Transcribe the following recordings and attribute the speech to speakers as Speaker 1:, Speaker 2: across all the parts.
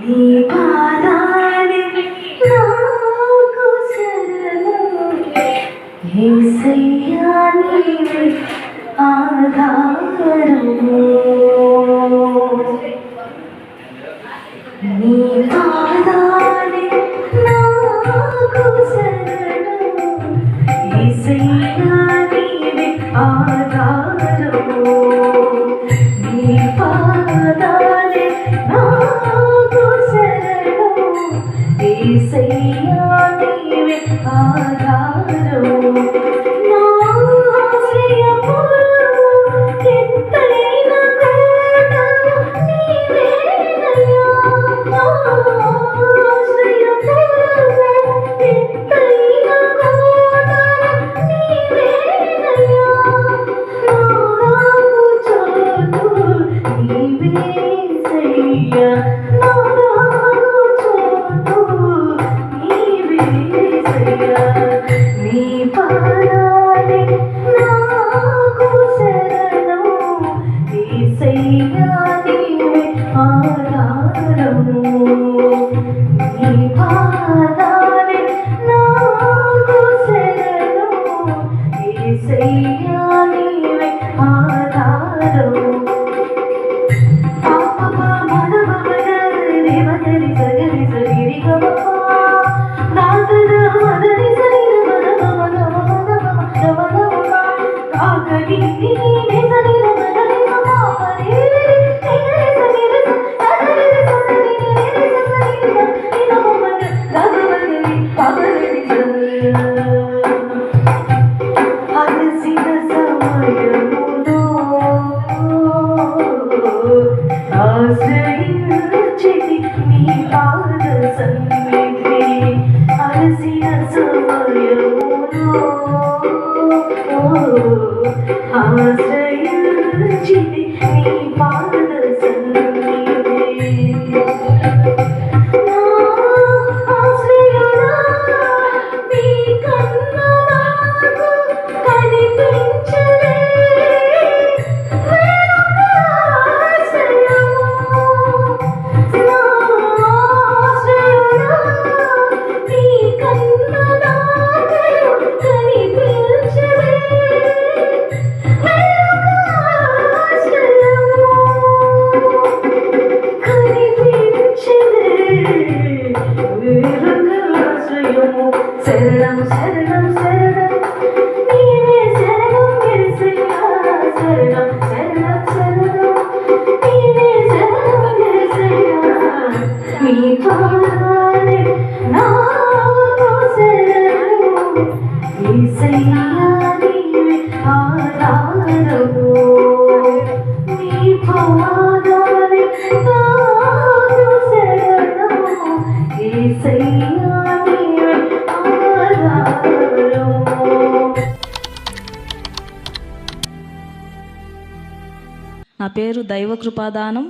Speaker 1: నీ పాదాలే నాకు శరణం యేసయ్యా నీవే ఆధారము నీ పాదాలే నాకు శరణం యేసయ్యా నీవే ఆధారము నీ పాదాలే నాకు శరణం యేసయ్యా నీవే ఆధారము నా ఆశ్రయపురము ఎత్తైన కోట నీవేనయ్యా నా ఆశ్రయపురము ఎత్తైన కోట నీవేనయ్యా నా రాగు చోటు నీవేసయ్యా నా రాగు చోటు నీవేసయ్యా నీ పాదాలే నాకు శరణం యేసయ్యా నీవే ఆధారము నీ పాదాలే నాకు శరణం యేసయ్యా నీవే ఆధారము అలసిన సమయములో ఆశ్రయించితి నీ పాద సన్నిధి అలసిన సమయములో ఆశ్రయించితి నీ పాద సన్నిధి నా ఆశ్రయుడా నీ కన్న నాకు కనిపించలే వేరొక ఆశ్రయము నా ఆశ్రయుడా నీ కన్న నాకు కనిపించలే వేరొక ఆశ్రయము కనిపించలే వేరొక ఆశ్రయము శరణం శరణం శరణం నీవే శరణం యేసయ్యా శరణం శరణం శరణం నీవే శరణం యేసయ్యా నీ పాదాలే నాకు శరణం యేసయ్యా నీవే ఆధారము నీ పాదాలే నాకు శరణం యేసయ్యా నీవే ఆధారము.
Speaker 2: నా పేరు దైవ కృపాదానం.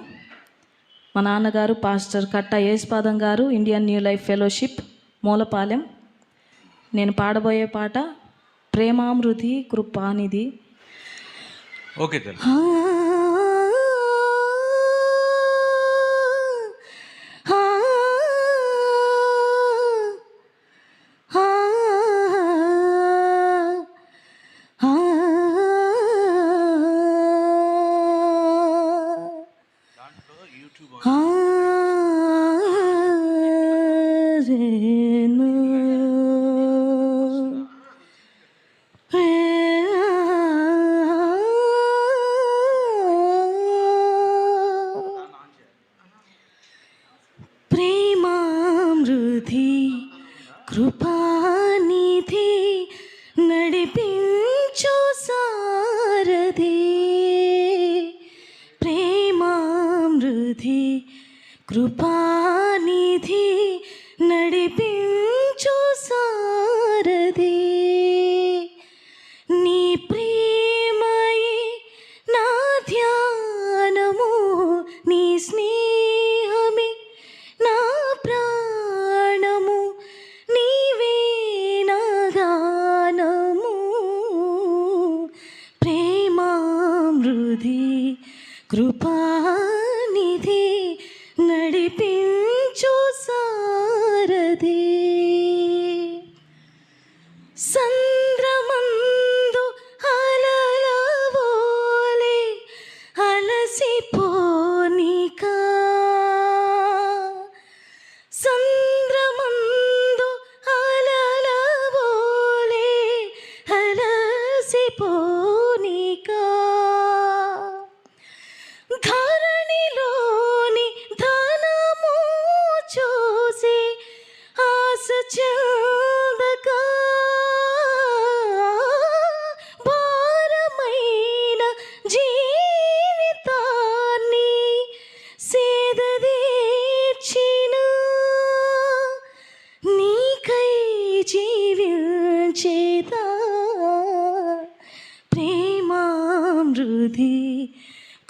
Speaker 2: మా నాన్నగారు పాస్టర్ కట్ట యేసుపాదం గారు, Indian New Life fellowship, Mulapalem. నేను పాడబోయే పాట ప్రేమామృతి కృపానిధి.
Speaker 3: ఓకే తల్లి.
Speaker 2: ప్రేమామృతి కృపానిధి నడిపించు సారథి ప్రేమామృతి కృపానిధి నడిపించు సారథి నీ ప్రేమయే నా ధ్యానము నీ స్నేహమే నా ప్రాణము నీవే నా గానము ప్రేమామృతి కృపానిధి నడిపించు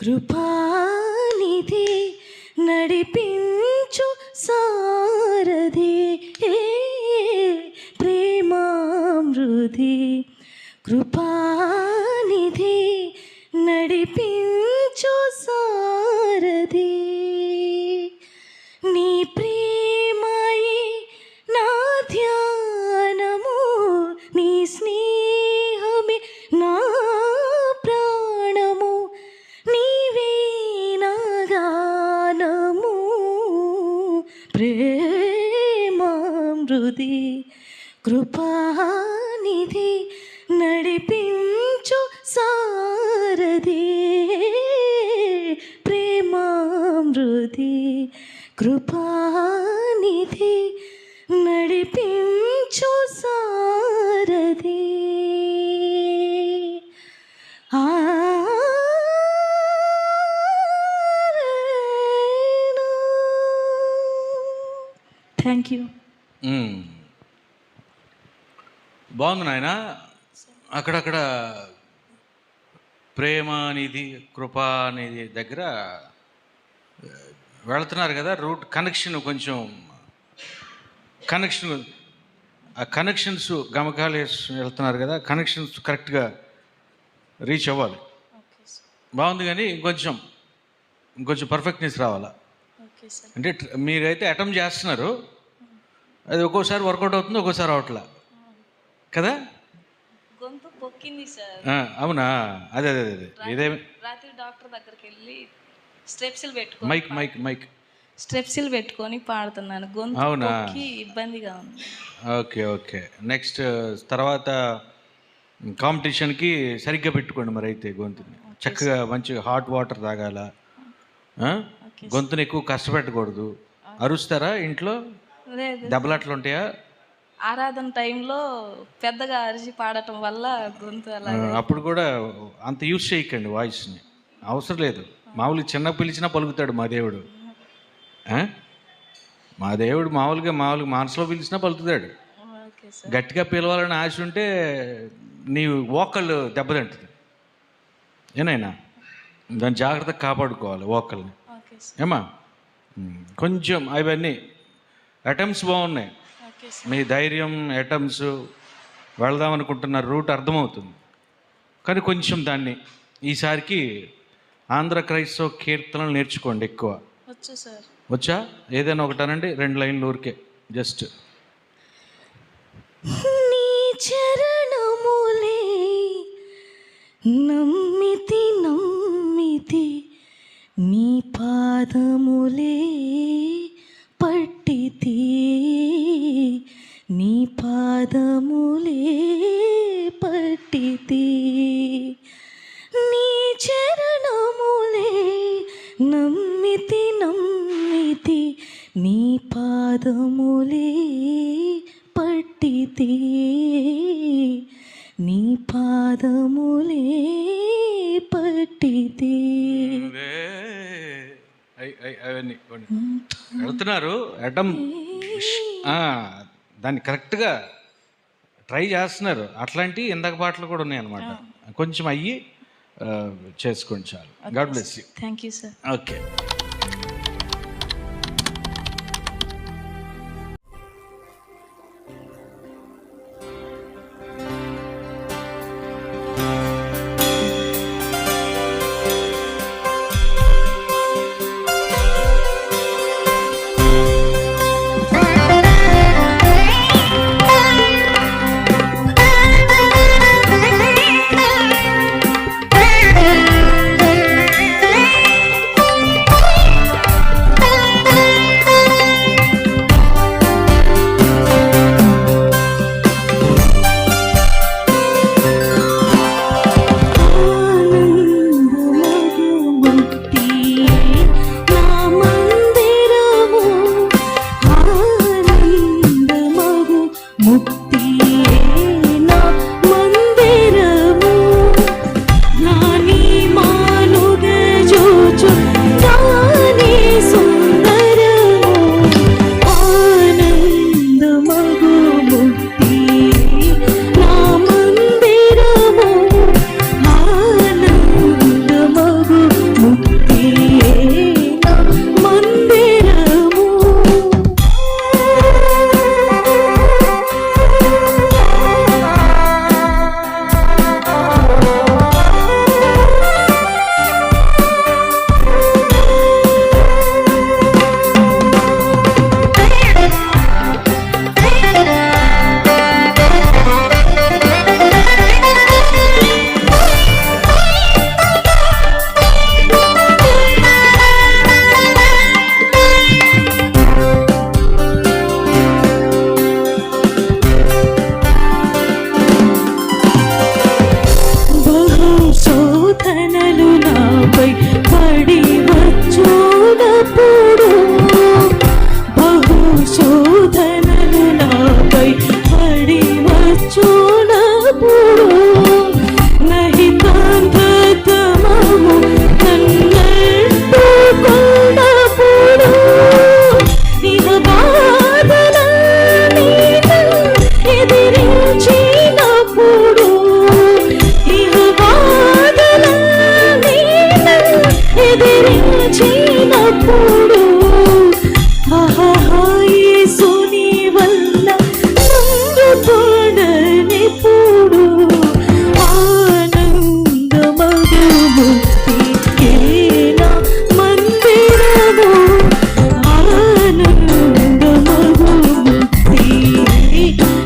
Speaker 2: కృపానిధి నడిపించు సారథి ప్రేమామృతి కృపానిధి నడిపించు సారథి నీ ప్రేమయే నా ధ్యానము నీ స్నేహమే నా ప్రాణము నీవే నా గానము ప్రేమామృతి కృపానిధి నడిపించు సారథి ప్రేమామృతి కృపానిధి నడిపించు సారథి థ్యాంక్ యూ.
Speaker 3: బాగుంది నాయన. అక్కడక్కడ ప్రేమానిధి కృపానిధి దగ్గర వెళుతున్నారు కదా, రూట్ కనెక్షన్ కొంచెం ఆ కనెక్షన్స్ గమకాలు వెళ్తున్నారు కదా, కనెక్షన్స్ కరెక్ట్గా రీచ్ అవ్వాలి. బాగుంది, కానీ ఇంకొంచెం పర్ఫెక్ట్నెస్ రావాలా. అంటే మీరైతే అటెంప్ట్ చేస్తున్నారు, అది ఒక్కోసారి వర్కౌట్ అవుతుంది, ఒక్కోసారి అవట్లా కదా.
Speaker 2: గొంతు పొక్కింది సార్.
Speaker 3: అవునా? అదే అదే అదే ఇదే
Speaker 2: రాత్రి డాక్టర్ దగ్గరికి వెళ్ళి స్ట్రెప్సిల్ పెట్టుకొని
Speaker 3: మైక్
Speaker 2: స్ట్రెప్సిల్ పెట్టుకొని పాడుతున్నాను. గొంతు
Speaker 3: అవునా?
Speaker 2: పొక్కి ఇబ్బందిగా ఉంది.
Speaker 3: ఓకే. నెక్స్ట్ తర్వాత కాంపిటీషన్కి సరిగ్గా పెట్టుకోండి మరి అయితే గొంతుని. చక్కగా మంచిగా హాట్ వాటర్ తాగాల, గొంతుని ఎక్కువ కష్టపెట్టకూడదు. అరుస్తారా ఇంట్లో? దెబ్బలాట్లు ఉంటాయా?
Speaker 2: ఆరాధన టైంలో పెద్దగా అరిచి పాడటం వల్ల గొంతు అలా.
Speaker 3: అప్పుడు కూడా అంత యూజ్ చేయకండి వాయిస్ని, అవసరం లేదు. మామూలుగా చిన్న పిలిచినా పలుకుతాడు మా దేవుడు. మా దేవుడు మామూలుగా మనసులో పిలిచినా పలుకుతాడు. గట్టిగా పిలవాలని ఆశ ఉంటే నీ వోకల్ దెబ్బతింటుంది. ఏనైనా దాన్ని జాగ్రత్తగా కాపాడుకోవాలి వోకల్ని. ఏమా కొంచెం అవన్నీ అటెంప్ట్స్ బాగున్నాయి. మీ ధైర్యం, అటెంప్ట్స్, వెళదాం అనుకుంటున్న రూట్ అర్థమవుతుంది. కానీ కొంచెం దాన్ని ఈసారికి ఆంధ్ర క్రైస్తవ కీర్తనలు నేర్చుకోండి ఎక్కువ.
Speaker 2: వచ్చు సార్.
Speaker 3: వచ్చా? ఏదైనా ఒకటనండి, 2 లైన్లు ఊరికే జస్ట్.
Speaker 2: నీ చరణములే నమ్మితి నీ పాదములే పట్టితి నీ పాదములే పట్టితి నీ చరణములే నమ్మితి నీ పాదములే పట్టితి నీ పాదములే పట్టితి.
Speaker 3: అవన్నీ వెళ్తున్నారు దాన్ని కరెక్ట్గా ట్రై చేస్తున్నారు. అట్లాంటి ఇందాక పాటలు కూడా ఉన్నాయి అన్నమాట. కొంచెం అయ్యి చేసుకోండి చాలు. God bless you.
Speaker 2: Thank you sir.
Speaker 3: Okay.
Speaker 1: నీపోడు ఆహాహా యేసుని వల్ల నందుతాననిప్పుడు ఆనందమగుము ఏనా మందిరము ఆనందమగుము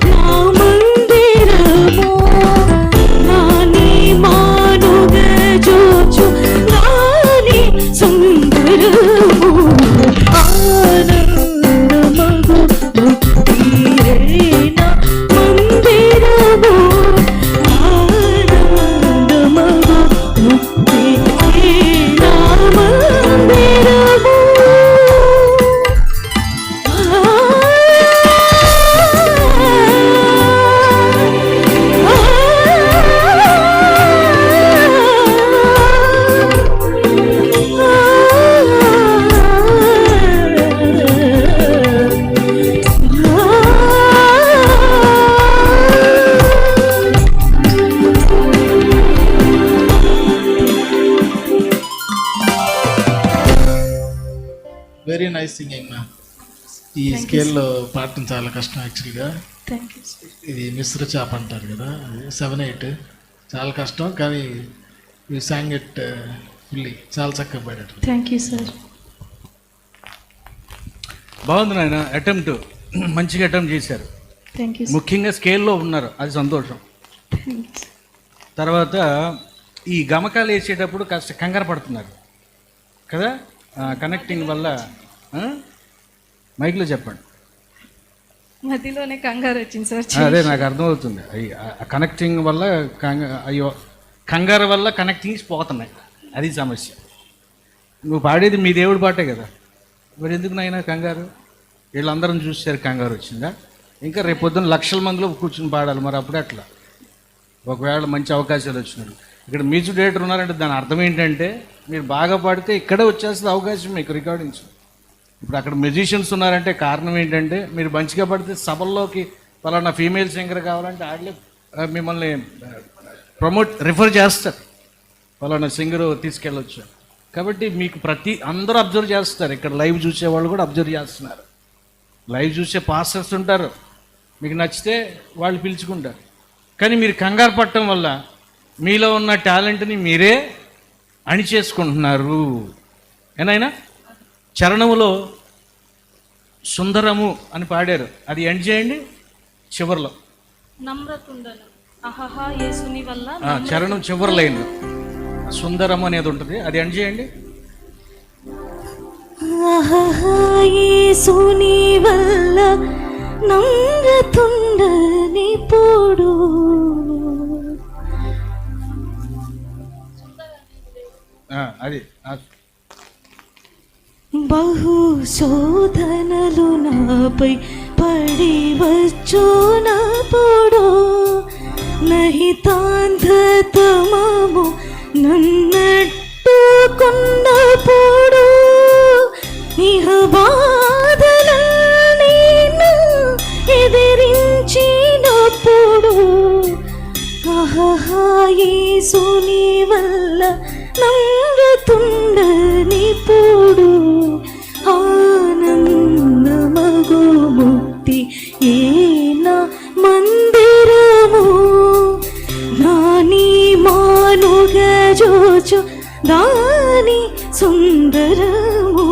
Speaker 1: నా మందిరము నాని మానుగ జోచు నాని సుందరము ఆనందమగు ముక్తియేనా మందిరము ఆనందమగు ముక్తియేనా మందిరము
Speaker 4: వెరీ నైస్ సింగింగ్ మ్యామ్. ఈ స్కేల్లో పాడటం చాలా కష్టం యాక్చువల్గా.
Speaker 2: Thank you.
Speaker 4: ఇది మిశ్ర చాప అంటారు కదా, 7/8 చాలా కష్టం, కానీ యూ సాంగ్ ఇట్ ఫుల్లీ, చాలా చక్కగా పాడారు.
Speaker 2: Thank you sir.
Speaker 3: బాగుంది నాయన, అటెంప్ట్ మంచిగా అటెంప్ట్ చేశారు.
Speaker 2: Thank you.
Speaker 3: ముఖ్యంగా స్కేల్లో ఉన్నారు, అది సంతోషం. తర్వాత ఈ గమకాలు వేసేటప్పుడు కాస్త కంగారు పడుతున్నారు కదా, కనెక్టింగ్ వల్ల. మైక్లో చెప్పండి.
Speaker 2: మధ్యలోనే కంగారు వచ్చింది సార్.
Speaker 3: అదే నాకు అర్థమవుతుంది, కనెక్టింగ్ వల్ల అయ్యో కంగారు వల్ల కనెక్టింగ్స్ పోతున్నాయి, అది సమస్య. నువ్వు పాడేది మీ దేవుడి పాటే కదా, మరి ఎందుకు నాయనా కంగారు? వీళ్ళందరం చూసారు కంగారు వచ్చిందా? ఇంకా రేపు పొద్దున్న లక్షల మందిలో కూర్చుని పాడాలి, మరి అప్పుడే అట్లా. ఒకవేళ మంచి అవకాశాలు వచ్చినాడు, ఇక్కడ మ్యూజిక్ డైరెక్టర్ ఉన్నారంటే దాని అర్థం ఏంటంటే మీరు బాగా పాడితే ఇక్కడే వచ్చేస్తుంది అవకాశం మీకు రికార్డింగ్స్. ఇప్పుడు అక్కడ మ్యూజిషియన్స్ ఉన్నారంటే కారణం ఏంటంటే మీరు మంచిగా పడితే సభల్లోకి పలానా ఫీమేల్ సింగర్ కావాలంటే ఆడలే మిమ్మల్ని రిఫర్ చేస్తారు, పలానా సింగర్ తీసుకెళ్ళొచ్చు. కాబట్టి మీకు అందరూ అబ్జర్వ్ చేస్తారు, ఇక్కడ లైవ్ చూసేవాళ్ళు కూడా అబ్జర్వ్ చేస్తున్నారు. లైవ్ చూసే పాస్టర్స్ ఉంటారు, మీకు నచ్చితే వాళ్ళు పిలుచుకుంటారు. కానీ మీరు కంగారు పట్టడం వల్ల మీలో ఉన్న టాలెంట్ని మీరే అణిచేసుకుంటున్నారు. ఏనాయనా చరణములో సుందరము అని పాడారు, అది ఎండ్ చేయండి చివరిలో.
Speaker 2: నమ్రతుండను ఆహాహా యేసుని వల్ల.
Speaker 3: చరణం చివరి లైన్ సుందరము అనేది ఉంటుంది, అది ఎండ్ చేయండి.
Speaker 1: ఆహాహా యేసుని వల్ల నమ్రతుండనిప్పుడు
Speaker 3: అది
Speaker 1: బహు శోధనలు నాపై పడి వచ్చునప్పుడు నహితాంధతమము నన్నట్టుకున్నప్పుడు ఇహ బాధలన్నీ ఎదిరించినప్పుడు ఆహాహా యేసుని వల్ల నమ్రతుండనిప్పుడు ఆనందమగు ముక్తి ఏనా మందిరము నాని మానుగ జోచు దాని సుందరము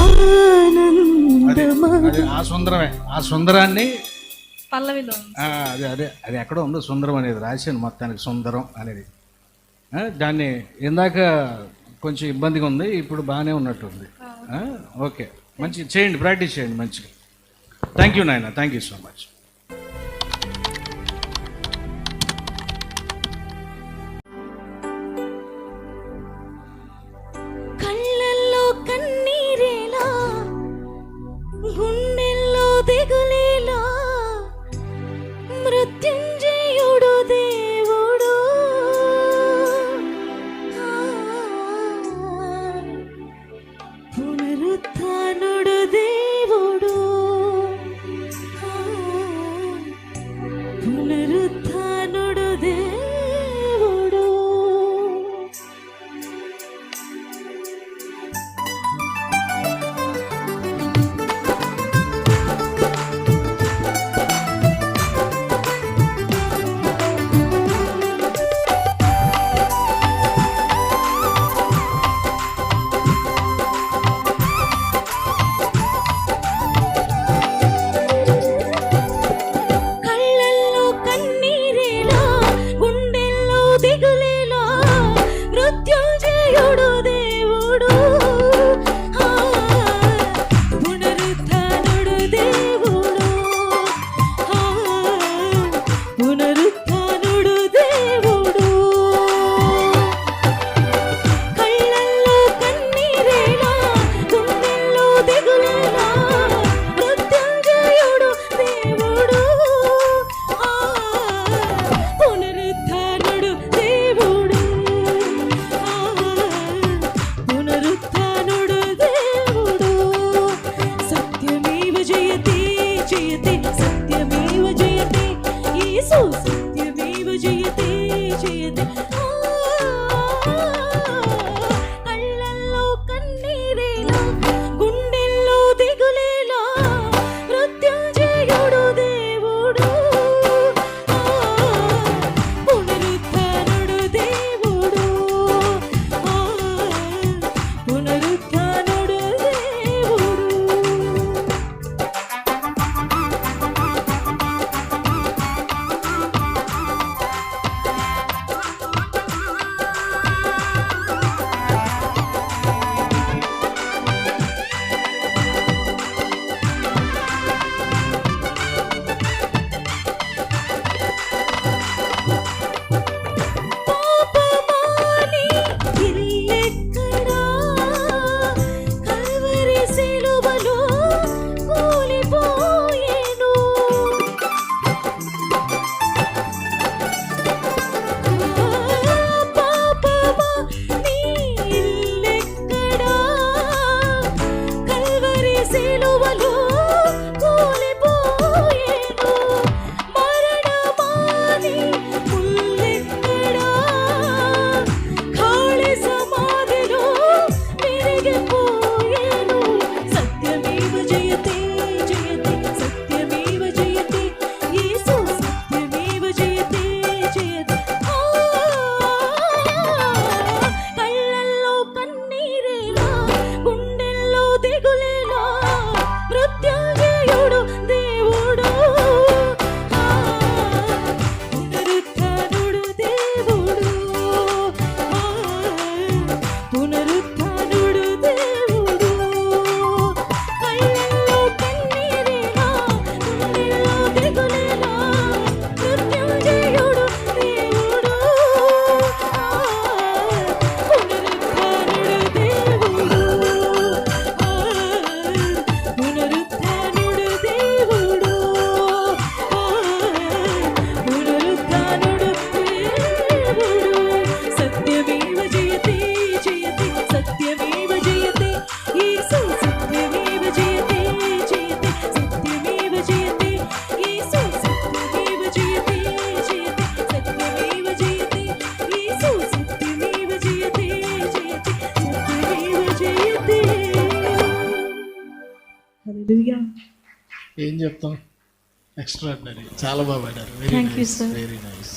Speaker 1: ఆనందమగు.
Speaker 3: ఆ సుందరమే, ఆ సుందరాన్ని
Speaker 2: పల్లవిలో
Speaker 3: అది ఎక్కడో ఉందో సుందరం అనేది రాశాను మొత్తానికి, సుందరం అనేది. దాన్ని ఇందాక కొంచెం ఇబ్బందిగా ఉంది, ఇప్పుడు బాగానే ఉన్నట్టుంది. ఓకే, మంచి చేయండి, ప్రాక్టీస్ చేయండి మంచిగా. థ్యాంక్ యూ నాయన, థ్యాంక్ యూ సో మచ్.
Speaker 1: కళ్ళల్లో కన్నీరేలా గుండెల్లో దిగులేలా మృత్యుంజయుడు దేవుడు పునరుత్థానుడు దేవుడు పునరుత్థానుడు దేవుడు సిలువలో కూలిపోయేను. మరణమాని ముల్లెక్కడా ఖాళీ సమాధిలో విరిగిపోయేను. సత్యమేవ జయతే జయతే సత్యమేవ జయతే యేసు సత్యమేవ జయతే జయతే. కళ్ళల్లో కన్నీరేలా గుండెల్లో దిగులేలా మృత్యుంజయుడు దేవుడు పునరుత్థానుడు దేవుడు పునరుత్థానుడు దేవుడు. కళ్ళల్లో కన్నీరేలా గుండెల్లో దిగులేలా మృత్యుంజయుడు దేవుడు పునరుత్థానుడు దేవుడు పునరుత్థానుడు దేవుడు పునరుత్థానుడు దేవుడు. సత్యమేవ జయతే జయతే సత్యమేవ జయతే యేసు సత్యమేవ జయతే జయతే సత్యమేవ జయతే యేసు సత్యమేవ జయతే జయతే సత్యమేవ జయతే యేసు సత్యమేవ జయతే జయతే సత్యమేవ జయతే. హల్లెలూయా.
Speaker 4: ఏం చెప్తాం, ఎక్స్ట్రాడినరీ, చాలా బాగా పాడారు. Very
Speaker 1: Thank you,
Speaker 4: nice,
Speaker 1: sir.
Speaker 4: Very nice.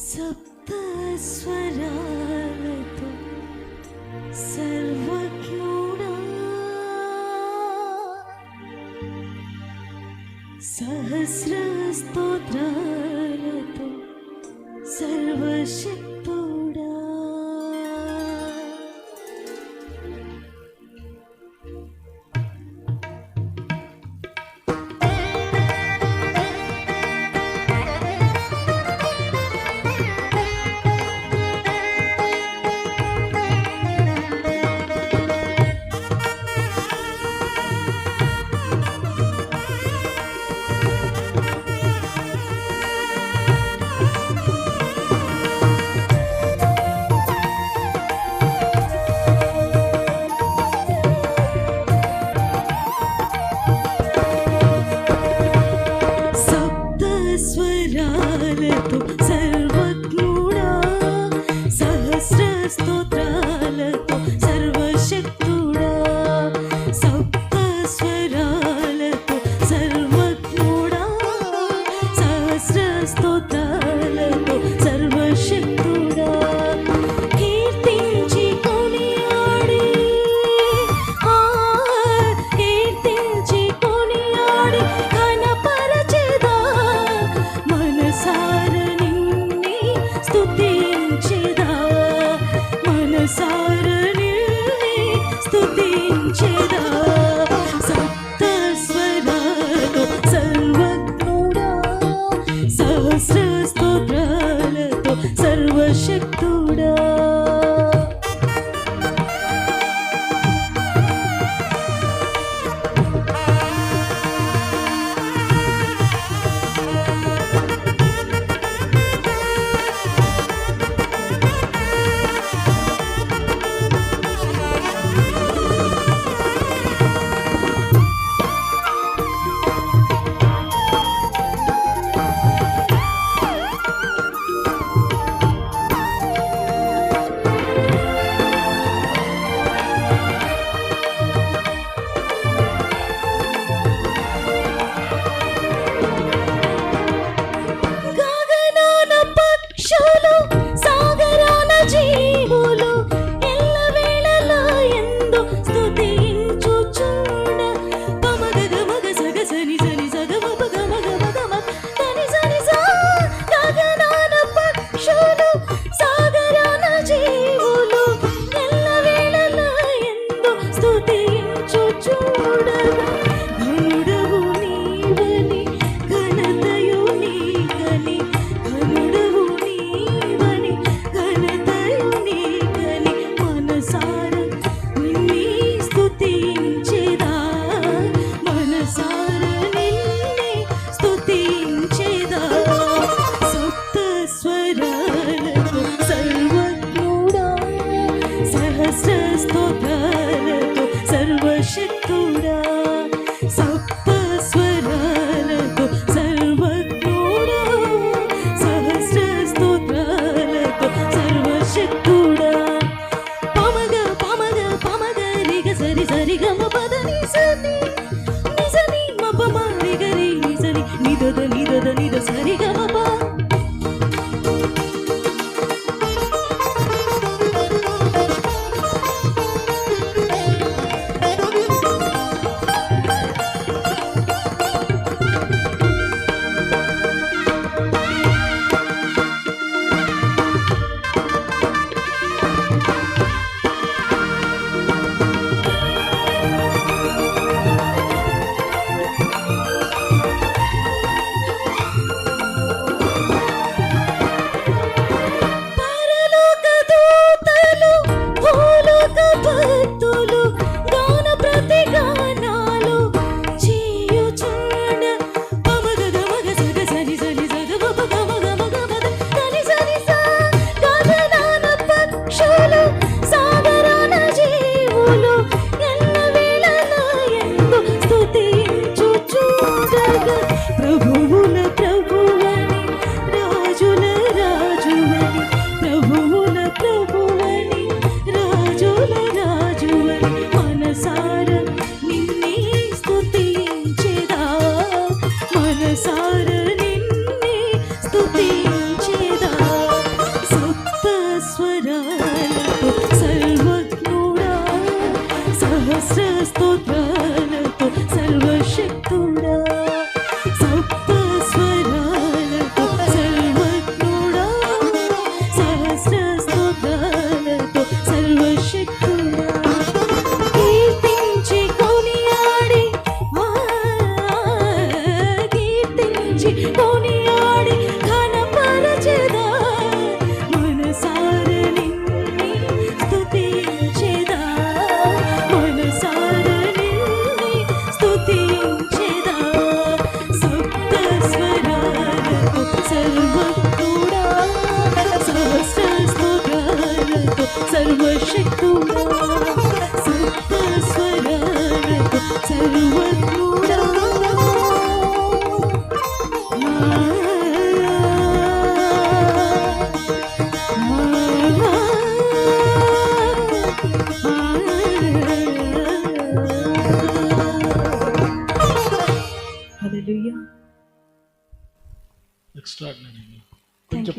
Speaker 1: సప్త స్వరాలతో సర్వజ్ఞుడా సహస్ర స్తోత్రాలతో సర్వశక్తుడా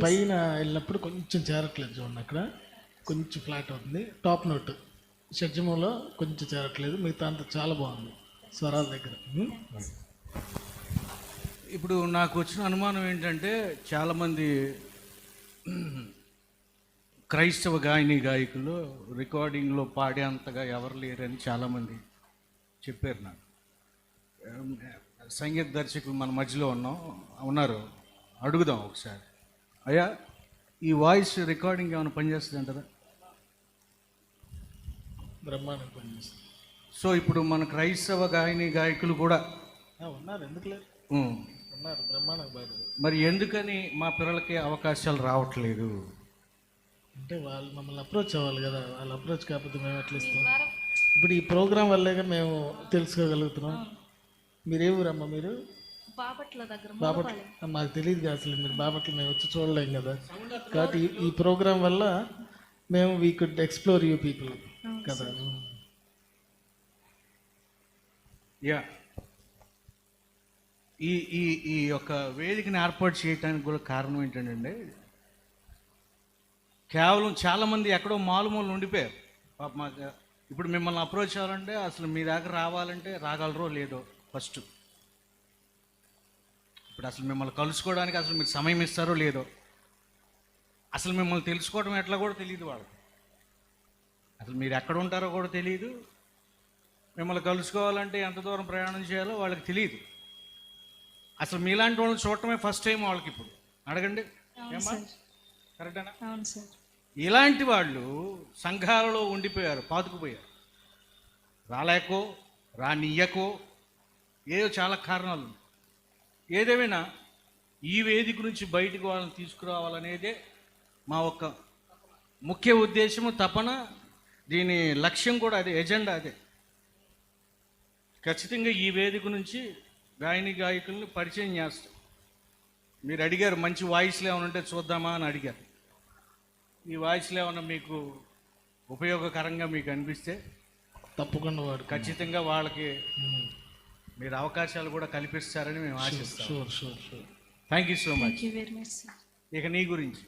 Speaker 4: పైన వెళ్ళినప్పుడు కొంచెం చేరట్లేదు చూడండి, అక్కడ కొంచెం ఫ్లాట్ అవుతుంది. టాప్ నోట్ షడ్జమంలో కొంచెం చేరట్లేదు, మిగతా అంతా చాలా బాగుంది స్వరాల దగ్గర.
Speaker 3: ఇప్పుడు నాకు వచ్చిన అనుమానం ఏంటంటే చాలామంది క్రైస్తవ గాయకులు రికార్డింగ్లో పాడేంతగా ఎవరు లేరని చాలామంది చెప్పారు నాకు. సంగీత దర్శకులు మన మధ్యలో ఉన్నారు, అడుగుదాం ఒకసారి. అయ్యా, ఈ వాయిస్ రికార్డింగ్ ఏమైనా పనిచేస్తుంది అంటారా?
Speaker 4: బ్రహ్మాండం పనిచేస్తుంది.
Speaker 3: సో ఇప్పుడు మన క్రైస్తవ గాయకులు కూడా
Speaker 4: ఉన్నారు, ఎందుకు లేరు, ఉన్నారు, బ్రహ్మాండం బాగా.
Speaker 3: మరి ఎందుకని మా పిల్లలకి అవకాశాలు రావట్లేదు?
Speaker 4: అంటే వాళ్ళు మమ్మల్ని అప్రోచ్ అవ్వాలి కదా, వాళ్ళు అప్రోచ్ కాకపోతే మేము ఎట్లా ఇస్తాం? ఇప్పుడు ఈ ప్రోగ్రాం వల్లేగా మేము తెలుసుకోగలుగుతున్నాం. మీరు ఏ ఊరమ్మా? మీరు
Speaker 2: బాపట్ల దగ్గర.
Speaker 4: బాపట్ల మాకు తెలియదు అసలు, మీరు బాపట్ల మేము వచ్చి చూడలేం కదా. కాబట్టి ఈ ప్రోగ్రాం వల్ల మేము we could explore you people కదా.
Speaker 3: యా, ఈ ఈ ఈ యొక్క వేదికని ఏర్పాటు చేయడానికి కూడా కారణం ఏంటంటే, కేవలం చాలామంది ఎక్కడో మాలుమూలు ఉండిపోయారు. పాప మాకు ఇప్పుడు మిమ్మల్ని అప్రోచ్ అవ్వాలంటే అసలు మీ దగ్గర రావాలంటే రాగలరో లేదో ఫస్ట్. ఇప్పుడు అసలు మిమ్మల్ని కలుసుకోవడానికి అసలు మీరు సమయం ఇస్తారో లేదో, అసలు మిమ్మల్ని తెలుసుకోవడం ఎట్లా కూడా తెలియదు వాళ్ళకి. అసలు మీరు ఎక్కడ ఉంటారో కూడా తెలియదు, మిమ్మల్ని కలుసుకోవాలంటే ఎంత దూరం ప్రయాణం చేయాలో వాళ్ళకి తెలియదు. అసలు మీలాంటి వాళ్ళని చూడటమే ఫస్ట్ టైం వాళ్ళకి. ఇప్పుడు అడగండి, ఏమా కరెక్టేనా?
Speaker 2: అవును సార్.
Speaker 3: ఇలాంటి వాళ్ళు సంఘాలలో ఉండిపోయారు, పాతుకుపోయారు. రాలేకో రానియ్యకో ఏదో చాలా కారణాలు. ఏదేమైనా ఈ వేదిక నుంచి బయటకు వాళ్ళని తీసుకురావాలనేదే మా ఒక్క ముఖ్య ఉద్దేశము, తపన. దీని లక్ష్యం కూడా అదే, ఎజెండా అదే. ఖచ్చితంగా ఈ వేదిక నుంచి గాయకుల్ని పరిచయం చేస్తాం. మీరు అడిగారు మంచి వాయిస్లు ఏమైనా ఉంటే చూద్దామా అని అడిగారు. ఈ వాయిస్లు ఏమైనా మీకు ఉపయోగకరంగా మీకు అనిపిస్తే
Speaker 4: తప్పకుండా వాడు
Speaker 3: ఖచ్చితంగా వాళ్ళకి మీరు అవకాశాలు కూడా కల్పిస్తారని మేము ఆశిస్తాం. Thank you so much. ఇక నీ గురించి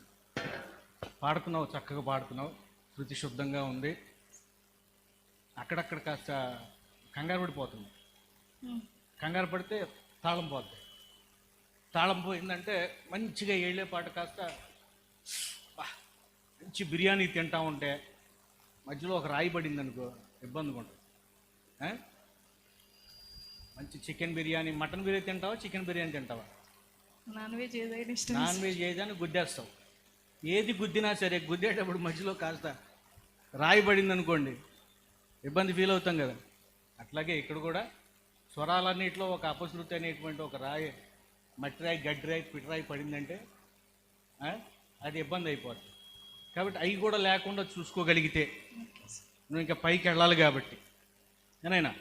Speaker 3: పాడుతున్నావు, చక్కగా పాడుతున్నావు, శృతి శుద్ధంగా ఉంది. అక్కడక్కడ కాస్త కంగారు పడిపోతుంది. కంగారు పడితే తాళం పోతుంది. తాళం పోయిందంటే మంచిగా ఏళ్ళే పాట కాస్త మంచి బిర్యానీ తింటా ఉంటే మధ్యలో ఒక రాయి పడింది అనుకో, ఇబ్బందిగా ఉంటుంది. మంచి చికెన్ బిర్యానీ, మటన్ బిర్యానీ తింటావా, చికెన్ బిర్యానీ తింటావా?
Speaker 2: నాన్ వెజ్ ఏదైనా ఇష్టం.
Speaker 3: నాన్ వెజ్ ఏదైనా గుద్దేస్తావు. ఏది గుద్దినా సరే గుద్దేటప్పుడు మధ్యలో కాస్త రాయి పడింది అనుకోండి, ఇబ్బంది ఫీల్ అవుతాం కదా. అట్లాగే ఇక్కడ కూడా స్వరాలన్నింటిలో ఒక అపశృతి అనేటువంటి ఒక రాయి, మట్టి రాయి, గడ్డి రాయి, పిటి రాయి పడిందంటే అది ఇబ్బంది అయిపోతుంది. కాబట్టి అవి కూడా లేకుండా చూసుకోగలిగితే నువ్వు ఇంకా పైకి వెళ్ళాలి. కాబట్టి ఏనైనా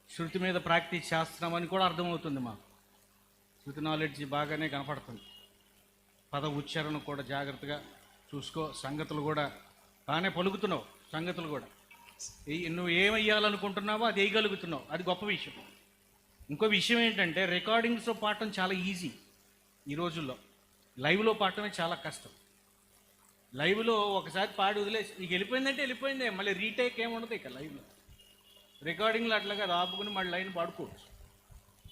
Speaker 3: శృతి మీద ప్రాక్టీస్ చేస్తున్నామని కూడా అర్థమవుతుంది మాకు. శృతి నాలెడ్జ్ బాగానే కనపడుతుంది. పద ఉచ్చారణ కూడా జాగ్రత్తగా చూసుకో. సంగతులు కూడా బాగానే పలుకుతున్నావు. సంగతులు కూడా నువ్వు ఏమయ్యాలనుకుంటున్నావో అది వేయగలుగుతున్నావు, అది గొప్ప విషయం. ఇంకో విషయం ఏంటంటే, రికార్డింగ్స్లో పాడటం చాలా ఈజీ ఈ రోజుల్లో. లైవ్లో పాడటమే చాలా కష్టం. లైవ్లో ఒకసారి పాడి వదిలేసి నీకు వెళ్ళిపోయిందంటే వెళ్ళిపోయిందే, మళ్ళీ రీటేక్ ఏముండదు ఇక లైవ్లో. రికార్డింగ్లో అట్లాగా ఆపుకుని మళ్ళీ లైన్ పాడుకోవచ్చు.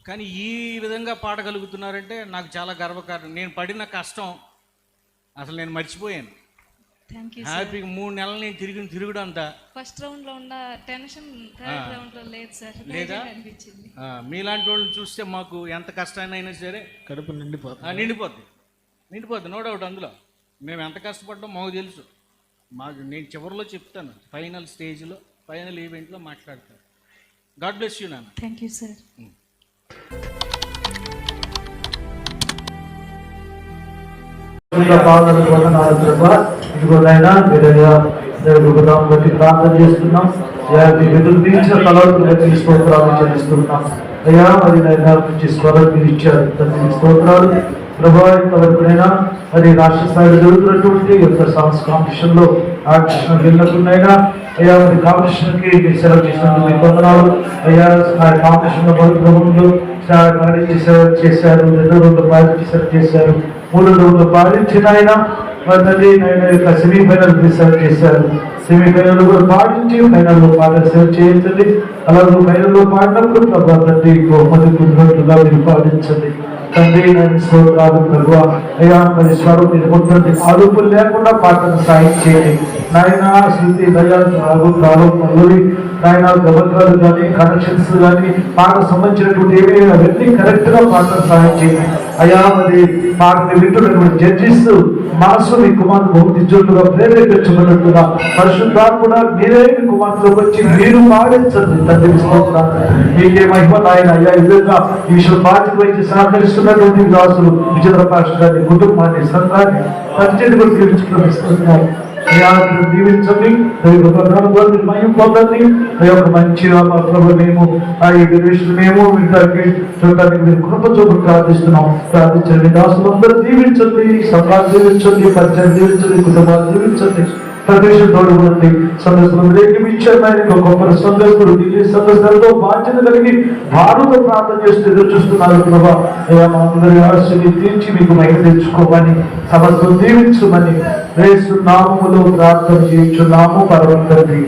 Speaker 3: కానీ ఈ విధంగా పాడగలుగుతున్నారంటే నాకు చాలా గర్వకారణం. నేను పడిన కష్టం అసలు నేను మర్చిపోయాను. హ్యాపీగా 3 నెలలు నేను తిరుగుడు అంతా.
Speaker 2: ఫస్ట్ రౌండ్లో ఉన్న టెన్షన్ థర్డ్ రౌండ్లో లేదు సార్, లేదా అనిపించింది.
Speaker 3: మీలాంటి వాళ్ళని చూస్తే మాకు ఎంత కష్టాన్నైనా సరే
Speaker 4: కడుపు
Speaker 3: నిండిపోద్ది, నో డౌట్. అందులో మేము ఎంత కష్టపడ్డాం మాకు తెలుసు. నేను చివరిలో చెప్తాను, ఫైనల్ స్టేజ్లో, ఫైనల్ ఈవెంట్లో మాట్లాడతాను. గాడ్ బ్లెస్ యూ నాన్న.
Speaker 2: Thank you sir.
Speaker 5: ఇదిగోనైనా బట్టి ప్రార్థన చేస్తున్నాం. ఎదురు తీర్చిన తలవతులకి స్తోత్రాలు చెల్లిస్తున్నాం. అయ్యా మరి నైనా నుంచి స్వరం మీరు ఇచ్చారు, తండ్రి స్తోత్రాలు. ప్రభావ ఇంతవరకునైనా మరి రాష్ట్ర స్థాయిలో జరుగుతున్నటువంటి యొక్క కాంపిటీషన్లో ఆకర్షణ వెళ్ళకున్నైనా అయ్యా మరి కాంపిటీషన్కి మీరు సెలవు చేసినట్టు మీ వందనాలు. అయ్యా ఆ కాంపిటీషన్లో ప్రభుత్వంలో మరణించి సేవ చేశారు, 2 రోజులు పాల్గొని సేవ చేశారు. 3 రోజులు పాడించిన ఆయన మరి తండ్రి ఆయన యొక్క సెమీఫైనల్ డిసైడ్ చేశారు. సెమీఫైనల్ కూడా పాడించి ఫైనల్లో పాట సేవ్ చేయించండి. అలాగే ఫైనల్లో పాడినప్పుడు ప్రభా తండ్రి బహుమతి కుదిరినట్లుగా మీరు పాటించండి తండ్రి. నేను స్తోత్రాలు ప్రభు. అయ్యా మరి స్వరం మీరు ఉంటుంది అదుపులు లేకుండా పాటను సాయం చేయండి నాయన. శృతి దయా రాగు తాళం పల్లవి నాయన గబద్రాలు కానీ కనెక్షన్స్ కానీ పాట సంబంధించినటువంటి ఏమేమి అవన్నీ కరెక్ట్ గా పాటను సాయం చేయండి అయ్యా. మరి పాటను వింటున్నటువంటి జడ్జిస్ మనసు మీ కుమార్తె బహుదిజ్జులుగా ప్రేరేపించబడినట్టుగా పరిశుద్ధాత్మ మీరే మీ కుమార్తెలోకి వచ్చి మీరు పాడించండి తండ్రి. స్తోత్రాలు మీకే మహిమ నాయన. అయ్యా ఈ విధంగా ఈ విషయం బాధ్యత వహించి సహకరిస్తున్నటువంటి దాసులు విజేంద్ర పాస్టర్ గారి కుటుంబాన్ని సంఘాన్ని పరిచయం తీర్చుకున్నారు. దీవించండి మయం పొందండి. ఆ యొక్క మంచి మేము ఆ మేము చూడటానికి మీరు కృప చూపులు ప్రార్థిస్తున్నాం. ప్రార్థించండి దాసులందరూ దీవించండి, సంఘాలు దీవించండి, పరిచయం దీవించండి, కుటుంబాలు దీవించండి. ప్రదేశం తోడుకుండి సందర్శనం రేఖించారు. గొప్ప సందర్శకుడు ఢిల్లీ సందర్శనతో బాధ్యత కలిగి భారుతో ప్రార్థన చేస్తూ ఎదురు చూస్తున్నారు ప్రభా. మా అందరి ఆశని తీర్చి మీకు మహిమ తెచ్చుకోమని సమస్తం దీవించమని యేసు నామములో ప్రార్థన చేయించున్నాము పరమ తండ్రి.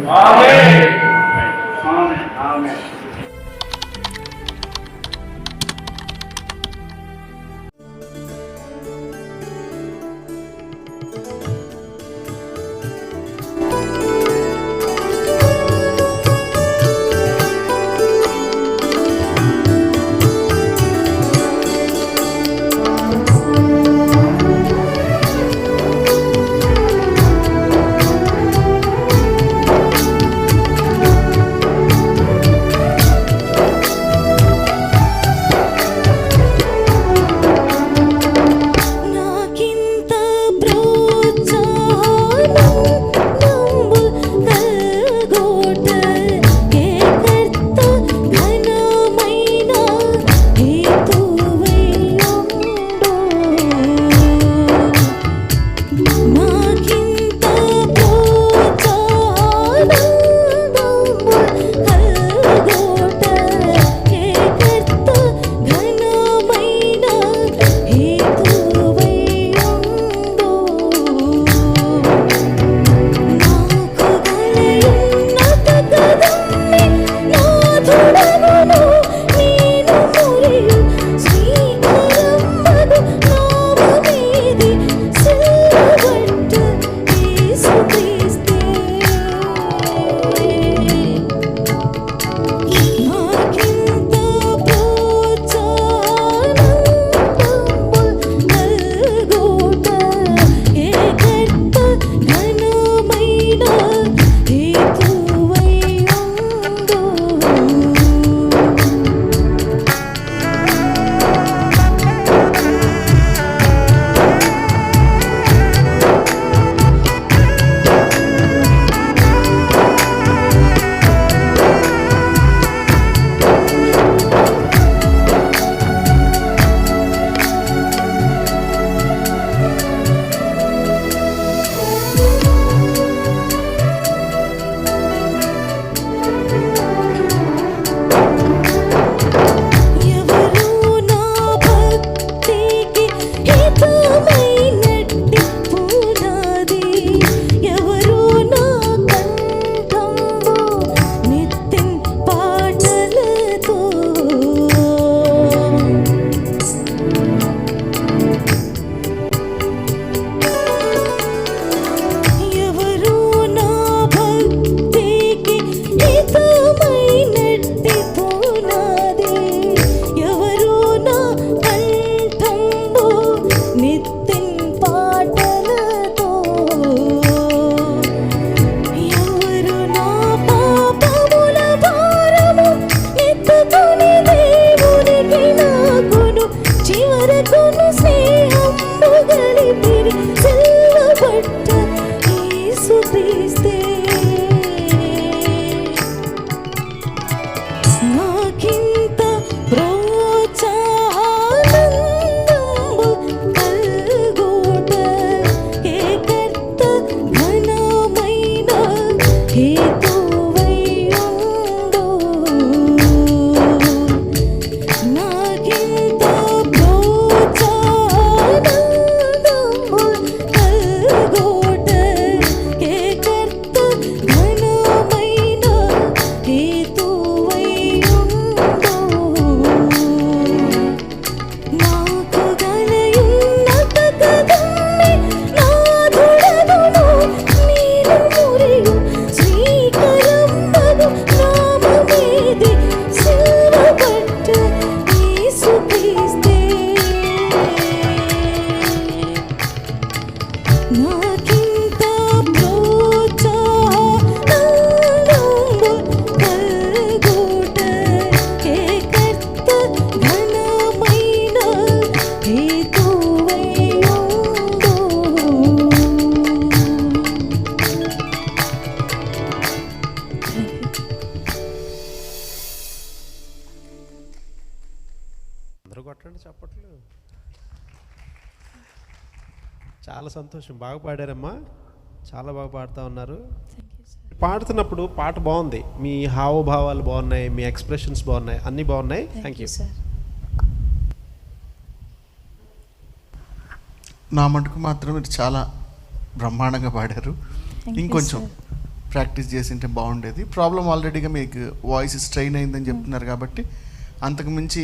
Speaker 1: నాకింత ప్రోత్సాహం కల్గుటకే కర్త ఘనమైన హేతువయ్యుండు.
Speaker 6: అందరూ కొట్టండి చప్పట్లు. చాలా సంతోషం, బాగా పాడారమ్మా, చాలా బాగా పాడుతూ ఉన్నారు. పాడుతున్నప్పుడు పాట బాగుంది, మీ హావభావాలు బాగున్నాయి, మీ ఎక్స్ప్రెషన్స్ బాగున్నాయి, అన్నీ బాగున్నాయి. Thank you.
Speaker 7: నా మటుకు మాత్రం మీరు చాలా బ్రహ్మాండంగా పాడారు. ఇంకొంచెం ప్రాక్టీస్ చేసింటే బాగుండేది. ప్రాబ్లం ఆల్రెడీగా మీకు వాయిస్ స్ట్రెయిన్ అయిందని చెప్తున్నారు కాబట్టి అంతకు మించి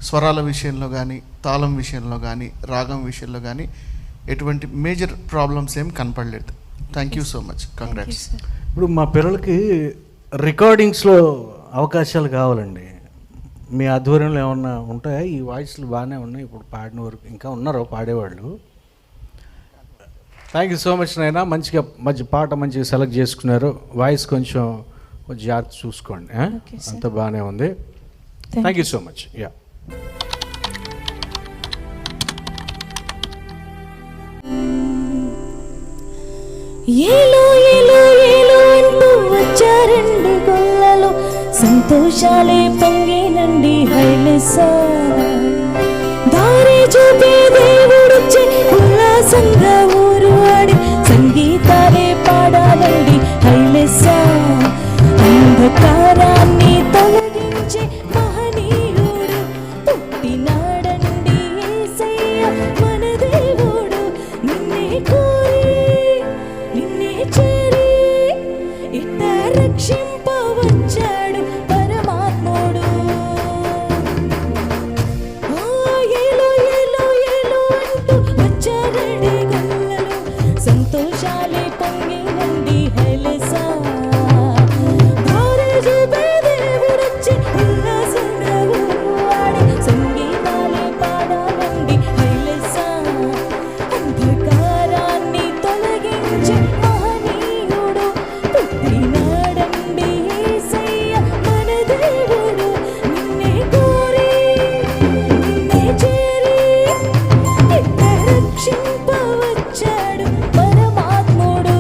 Speaker 7: స్వరాల విషయంలో కానీ, తాళం విషయంలో కానీ, రాగం విషయంలో కానీ ఎటువంటి మేజర్ ప్రాబ్లమ్స్ ఏం కనపడలేదు. Thank you so much, congrats.
Speaker 3: ఇప్పుడు మా పిల్లలకి రికార్డింగ్స్లో అవకాశాలు కావాలండి. మీ ఆధ్వర్యంలో ఏమన్నా ఉంటాయా? ఈ వాయిస్లు బాగానే ఉన్నాయి, ఇప్పుడు పాడిన వరకు ఇంకా ఉన్నారు పాడేవాళ్ళు. థ్యాంక్ యూ సో మచ్ నాయనా, మంచిగా పాట మంచిగా సెలెక్ట్ చేసుకున్నారు. వాయిస్ కొంచెం జాగ్రత్త చూసుకోండి, అంత బాగానే ఉంది. Thank you so much. Yeah,
Speaker 1: ఏలో ఏలో ఏలో అంటూ వచ్చారండి గొల్లలు, సంతోషాలే పొంగినండి హైలెస్సా. దారి చూపే దేవుడొచ్చి ఉల్లాసంగా ఊరు ఆడి సంగీతాలే పాడాలండి హైలెస్సా. అంధకారాన్ని తొలగించే మహనీయుడు పుట్టినాడండి యేసయ్య మన దేవుడు. నిన్నే కోరి నిన్నే చేరి ఇట్ట రక్షింపవచ్చాడు పరమాత్ముడు. ఏలో ఏలో ఏలో అంటూ వచ్చారండి గొల్లలు, సంతోషాలే పొంగినండి హైలెస్సా. దారి చూపే దేవుడొచ్చి ఉల్లాసంగా ఊరువాడి సంగీతాలే పాడాలండి హైలెస్సా. అంధకారాన్ని తొలగించే మహనీయుడు పుట్టినాడండి యేసయ్య మన దేవుడు. నిన్నే కోరి నిన్నే చేరి ఇట్ట రక్షింపవచ్చాడు పరమాత్ముడు.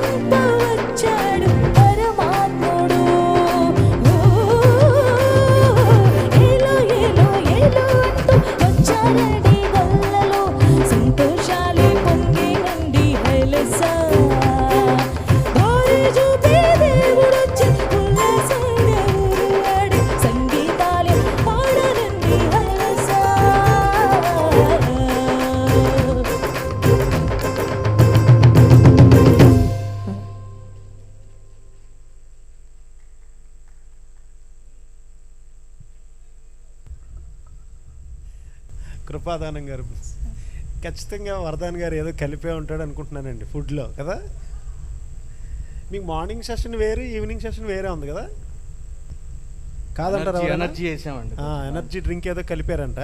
Speaker 1: అంటూ వచ్చాడు పరమాత్ముడు. ఏలో ఏలో ఏలో అంటూ వచ్చారండి గొల్లలో, సంతోషాలే పొంగేనండి హైలెస్సా. దారి చూపే దేవుడొచ్చి ఉల్లాసంగా ఊరాడి, సంగీతాలే పాడనండి హైలెస్సా.
Speaker 6: కృపాదానం గారు ఖచ్చితంగా వరదాన్ గారు ఏదో కలిపే ఉంటాడు అనుకుంటున్నానండి ఫుడ్లో కదా. మీకు మార్నింగ్ సెషన్ వేరు, ఈవినింగ్ సెషన్ వేరే ఉంది కదా, కాదంటారా?
Speaker 3: ఎనర్జీ వేసామండి.
Speaker 6: ఎనర్జీ డ్రింక్ ఏదో కలిపారంట.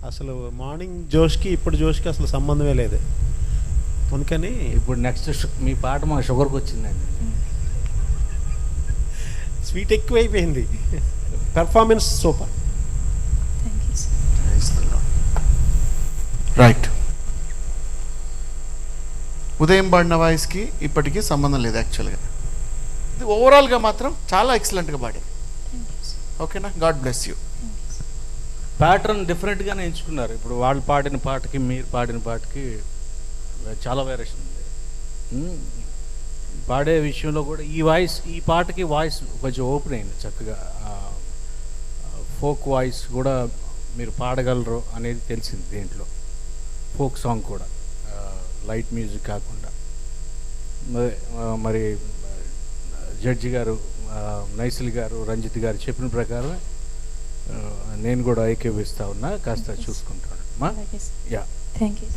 Speaker 6: అసలు మార్నింగ్ జోష్కి ఇప్పుడు జోష్కి అసలు సంబంధమే లేదు. అందుకని
Speaker 3: ఇప్పుడు నెక్స్ట్ మీ పాట మా షుగర్కి వచ్చిందండి.
Speaker 6: స్వీట్ ఎక్కువైపోయింది. Performance super.
Speaker 7: రైట్. ఉదయం పాడిన వాయిస్కి ఇప్పటికీ సంబంధం లేదు యాక్చువల్గా. ఇది ఓవరాల్గా మాత్రం చాలా ఎక్సలెంట్గా పాడింది. ఓకేనా? God bless you.
Speaker 3: ప్యాటర్న్ డిఫరెంట్గానే ఎంచుకున్నారు. ఇప్పుడు వాళ్ళు పాడిన పాటకి మీరు పాడిన పాటకి చాలా వేరియేషన్ ఉంది. పాడే విషయంలో కూడా ఈ పాటకి వాయిస్ కొంచెం ఓపెన్ అయింది చక్కగా. ఫోక్ వాయిస్ కూడా మీరు పాడగలరు అనేది తెలిసింది దీంట్లో. ఫోక్ సాంగ్ కూడా లైట్ మ్యూజిక్ కాకుండా. మరి జడ్జి గారు, నైసిల్ గారు, రంజిత్ గారు చెప్పిన ప్రకారం నేను కూడా ఐక్యవిస్తా ఉన్నా. కాస్త చూసుకుంటాను మా. Yeah,
Speaker 1: thank you.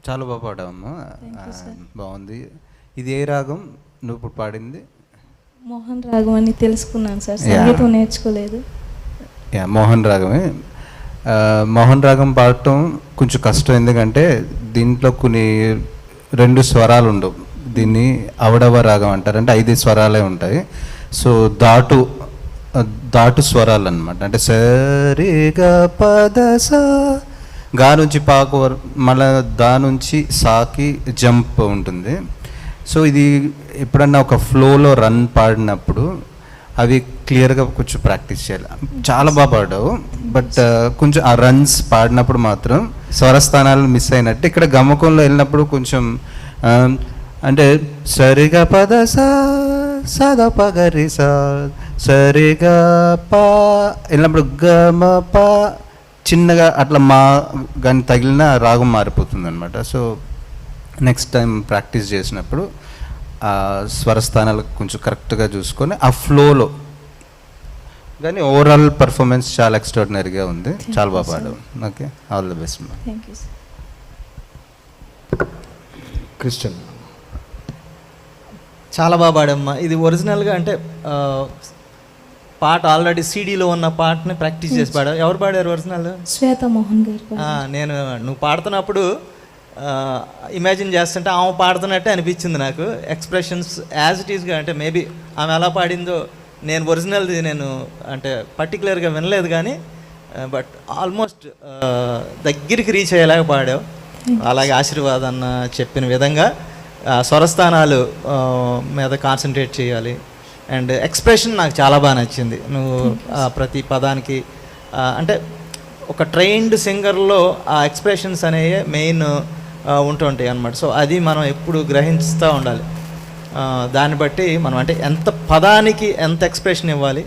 Speaker 8: చాలా బాగా పాడావమ్మా. బాగుంది. ఇది ఏ రాగం నువ్వు ఇప్పుడు పాడింది?
Speaker 1: మోహన్ రాగం అని తెలుసుకున్నాను సార్, సంగీతం నేర్చుకోలేదు.
Speaker 8: మోహన్ రాగమే. మోహన్ రాగం పాడటం కొంచెం కష్టం, ఎందుకంటే దీంట్లో కొన్ని 2 స్వరాలు ఉండవు. దీన్ని అవడవ రాగం అంటారు, అంటే 5 స్వరాలే ఉంటాయి. సో దాటు స్వరాలు అనమాట. అంటే సరిగా పదస గా నుంచి పాకు మళ్ళీ దా నుంచి సాకి జంప్ ఉంటుంది. సో ఇది ఎప్పుడన్నా ఒక ఫ్లోలో రన్ పాడినప్పుడు అవి క్లియర్గా కొంచెం ప్రాక్టీస్ చేయాలి. చాలా బాగా పాడావు, బట్ కొంచెం ఆ రన్స్ పాడినప్పుడు మాత్రం స్వరస్థానాలు మిస్ అయినట్టు. ఇక్కడ గమకంలో వెళ్ళినప్పుడు కొంచెం అంటే సరిగా పద సదా పగరి సరిగా పా వెళ్ళినప్పుడు గమ పా చిన్నగా అట్లా మా కానీ తగిలిన రాగం మారిపోతుంది అనమాట. సో నెక్స్ట్ టైం ప్రాక్టీస్ చేసినప్పుడు ఆ స్వరస్థానాలు కొంచెం కరెక్ట్గా చూసుకొని ఆ ఫ్లోలో. కానీ ఓవరాల్ పర్ఫార్మెన్స్ చాలా ఎక్స్ట్రాడినరీగా ఉంది, చాలా బాగా పాడావు. Okay, all the best.
Speaker 1: Thank you sir.
Speaker 9: Christian
Speaker 10: చాలా బాగా పాడమ్మా. ఇది ఒరిజినల్గా అంటే పాట ఆల్రెడీ సీడీలో ఉన్న పాటని ప్రాక్టీస్ చేసి పాడావు. ఎవరు పాడారు ఒరిజినల్?
Speaker 1: శ్వేత మోహన్ గారు.
Speaker 10: నేను నువ్వు పాడుతున్నప్పుడు ఇమాజిన్ చేస్తుంటే ఆమె పాడుతున్నట్టే అనిపించింది నాకు. ఎక్స్ప్రెషన్స్ యాజ్ ఇట్ ఈస్గా, అంటే మేబీ ఆమె ఎలా పాడిందో నేను ఒరిజినల్ది నేను అంటే పర్టికులర్గా వినలేదు, కానీ బట్ ఆల్మోస్ట్ దగ్గరికి రీచ్ అయ్యేలాగా పాడావు. అలాగే ఆశీర్వాద్ అన్న చెప్పిన విధంగా స్వరస్థానాలు మీద కాన్సన్ట్రేట్ చేయాలి. అండ్ ఎక్స్ప్రెషన్ నాకు చాలా బాగా నచ్చింది. నువ్వు ప్రతి పదానికి అంటే ఒక ట్రైన్డ్ సింగర్లో ఆ ఎక్స్ప్రెషన్స్ అనేవి మెయిన్ ఉంటుంటాయి అన్నమాట. సో అది మనం ఎప్పుడు గ్రహిస్తూ ఉండాలి. దాన్ని బట్టి మనం అంటే ఎంత పదానికి ఎంత ఎక్స్ప్రెషన్ ఇవ్వాలి,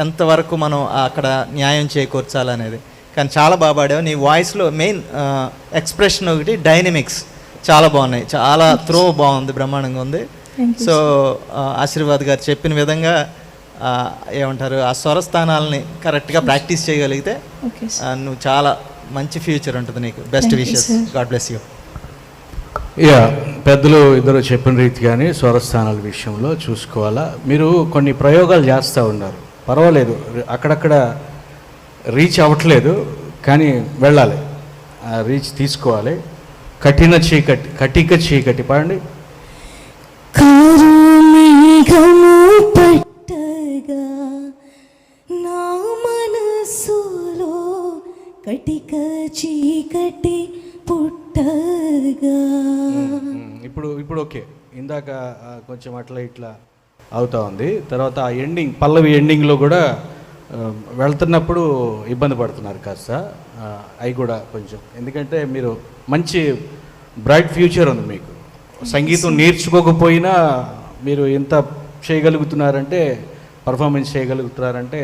Speaker 10: ఎంతవరకు మనం అక్కడ న్యాయం చేకూర్చాలనేది. కానీ చాలా బాగా పాడావు. నీ వాయిస్లో మెయిన్ ఎక్స్ప్రెషన్ ఒకటి, డైనమిక్స్ చాలా బాగున్నాయి, చాలా త్రో బాగుంది, బ్రహ్మాండంగా ఉంది. సో ఆశీర్వాద్ గారు చెప్పిన విధంగా ఏమంటారు, ఆ స్వరస్థానాలని కరెక్ట్గా ప్రాక్టీస్ చేయగలిగితే నువ్వు చాలా మంచి ఫ్యూచర్ ఉంటుంది నీకు. Best wishes, God bless you.
Speaker 3: పెద్దలు ఇద్దరు చెప్పిన రీతిగానే స్వరస్థానాల విషయంలో చూసుకోవాలా. మీరు కొన్ని ప్రయోగాలు చేస్తూ ఉన్నారు, పర్వాలేదు, అక్కడక్కడ రీచ్ అవ్వట్లేదు, కానీ వెళ్ళాలి, రీచ్ తీసుకోవాలి. కఠిన చీకటి, కటిక చీకటి పాడండి.
Speaker 1: కరుమేఘము పట్టగా నా మనసులో కటిక చీకటి పుట్టగా.
Speaker 3: ఇప్పుడు ఓకే. ఇందాక కొంచెం అట్లా ఇట్లా అవుతా ఉంది. తర్వాత ఆ ఎండింగ్, పల్లవి ఎండింగ్లో కూడా వెళ్తున్నప్పుడు ఇబ్బంది పడుతున్నారు కాస్త. అవి కూడా కొంచెం, ఎందుకంటే మీరు మంచి బ్రైట్ ఫ్యూచర్ ఉంది మీకు. సంగీతం నేర్చుకోకపోయినా మీరు ఎంత చేయగలుగుతున్నారంటే, పర్ఫార్మెన్స్ చేయగలుగుతున్నారంటే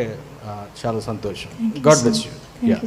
Speaker 3: చాలా సంతోషం. God bless you.
Speaker 1: నీవే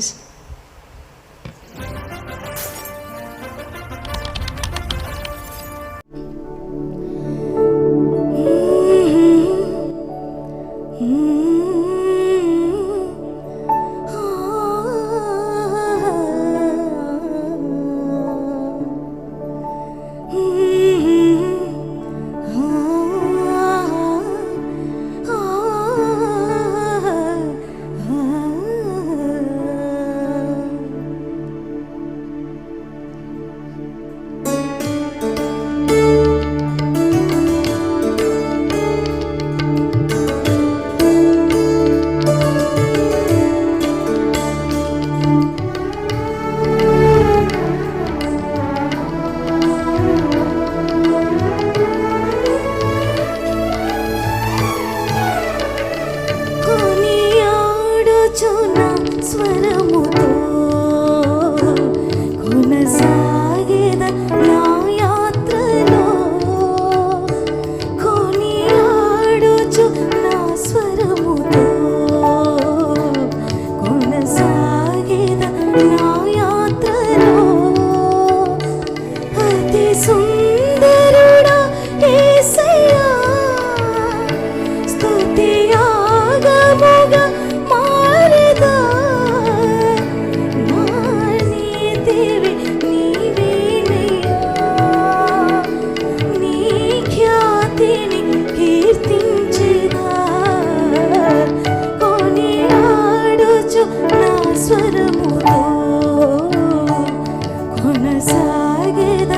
Speaker 1: కొనసాగేద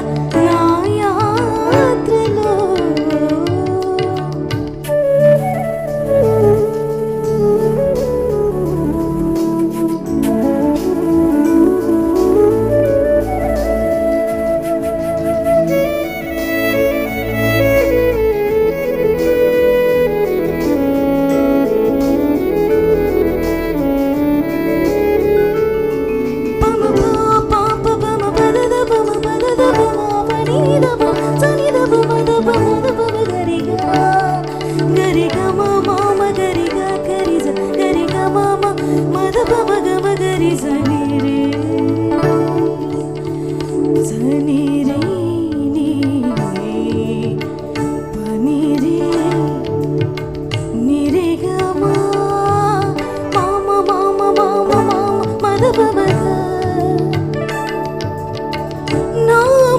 Speaker 1: నా యాత్రలో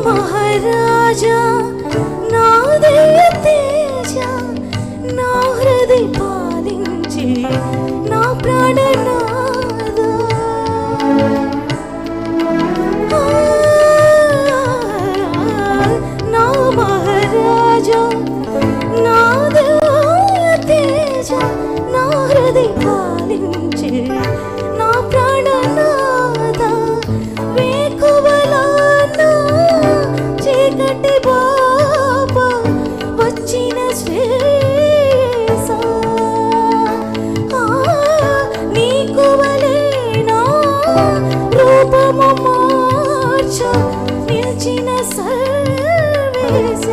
Speaker 1: మహారాజా నా దయ తేజ నా హృదయ పాలించే నా ప్రాణనాదా నా మహారాజా నా దయ తేజ నా హృదయ పాలించే నా ప్రాణనాదా చీకటి బాబా వచ్చిన శ్రేస నీకు వలేనా రూపము మార్చ నిలిచిన సర్వేశ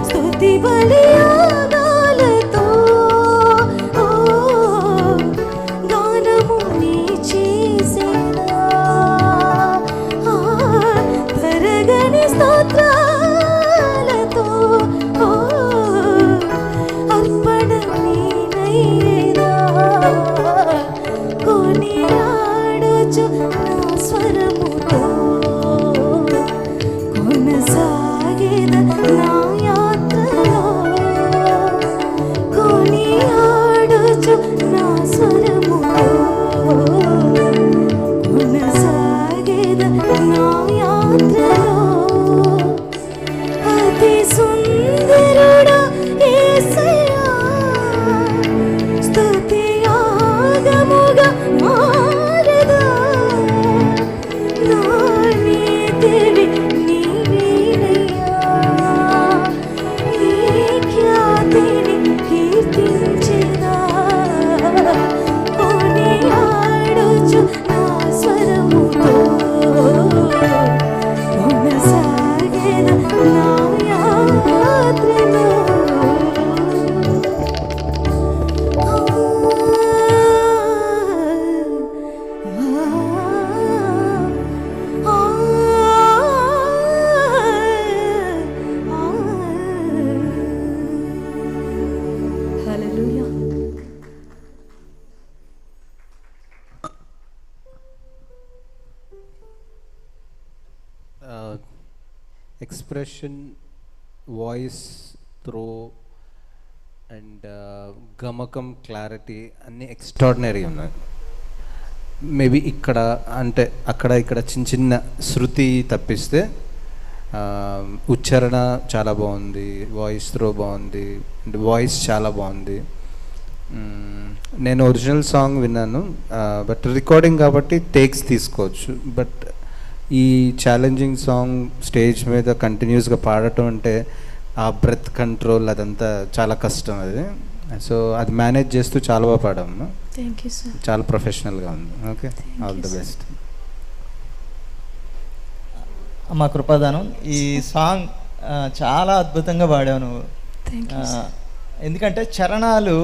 Speaker 1: స్తుతి బలియాగాలతో గానము నీ చేసేదా తరగని స్తోత్రాలతో అర్పణ నీనైనా కొనియాడొచ్చు నా స్వరముతో కొనసాగేద నా యాత్రలో కొనియాడొచ్చు నా స్వరముతో కొనసాగేద నా యాత్రలో అతి సుందరుడా యేసయ్యా స్తుతి యాగముగా మారదా నా నీతివి నీవేనయ్యా నీ ఖ్యాతిని కీర్తించెదా కొనియాడొచ్చు నా స్వరముతో కొనసాగేద నా యాత్రలో hallelujah.
Speaker 8: Expression, voice throw and గమకం, క్లారిటీ అన్నీ ఎక్స్ట్రాడినరీ ఉన్నాయి. మేబీ ఇక్కడ అంటే అక్కడ ఇక్కడ చిన్న చిన్న శృతి తప్పిస్తే ఉచ్చారణ చాలా బాగుంది, వాయిస్ త్రో బాగుంది, అండ్ వాయిస్ చాలా బాగుంది. నేను ఒరిజినల్ సాంగ్ విన్నాను, బట్ రికార్డింగ్ కాబట్టి టేక్స్ తీసుకోవచ్చు. బట్ ఈ ఛాలెంజింగ్ సాంగ్ స్టేజ్ మీద కంటిన్యూస్గా పాడటం అంటే ఆ బ్రెత్ కంట్రోల్ అదంతా చాలా కష్టం అది. సో అది మేనేజ్ చేస్తూ చాలా బాగా పాడాము.
Speaker 1: Thank you sir.
Speaker 8: చాలా ప్రొఫెషనల్గా ఉంది. Okay, all the best.
Speaker 10: అమ్మ కృపాదానం, ఈ సాంగ్ చాలా అద్భుతంగా పాడావు నువ్వు. ఎందుకంటే చరణాలు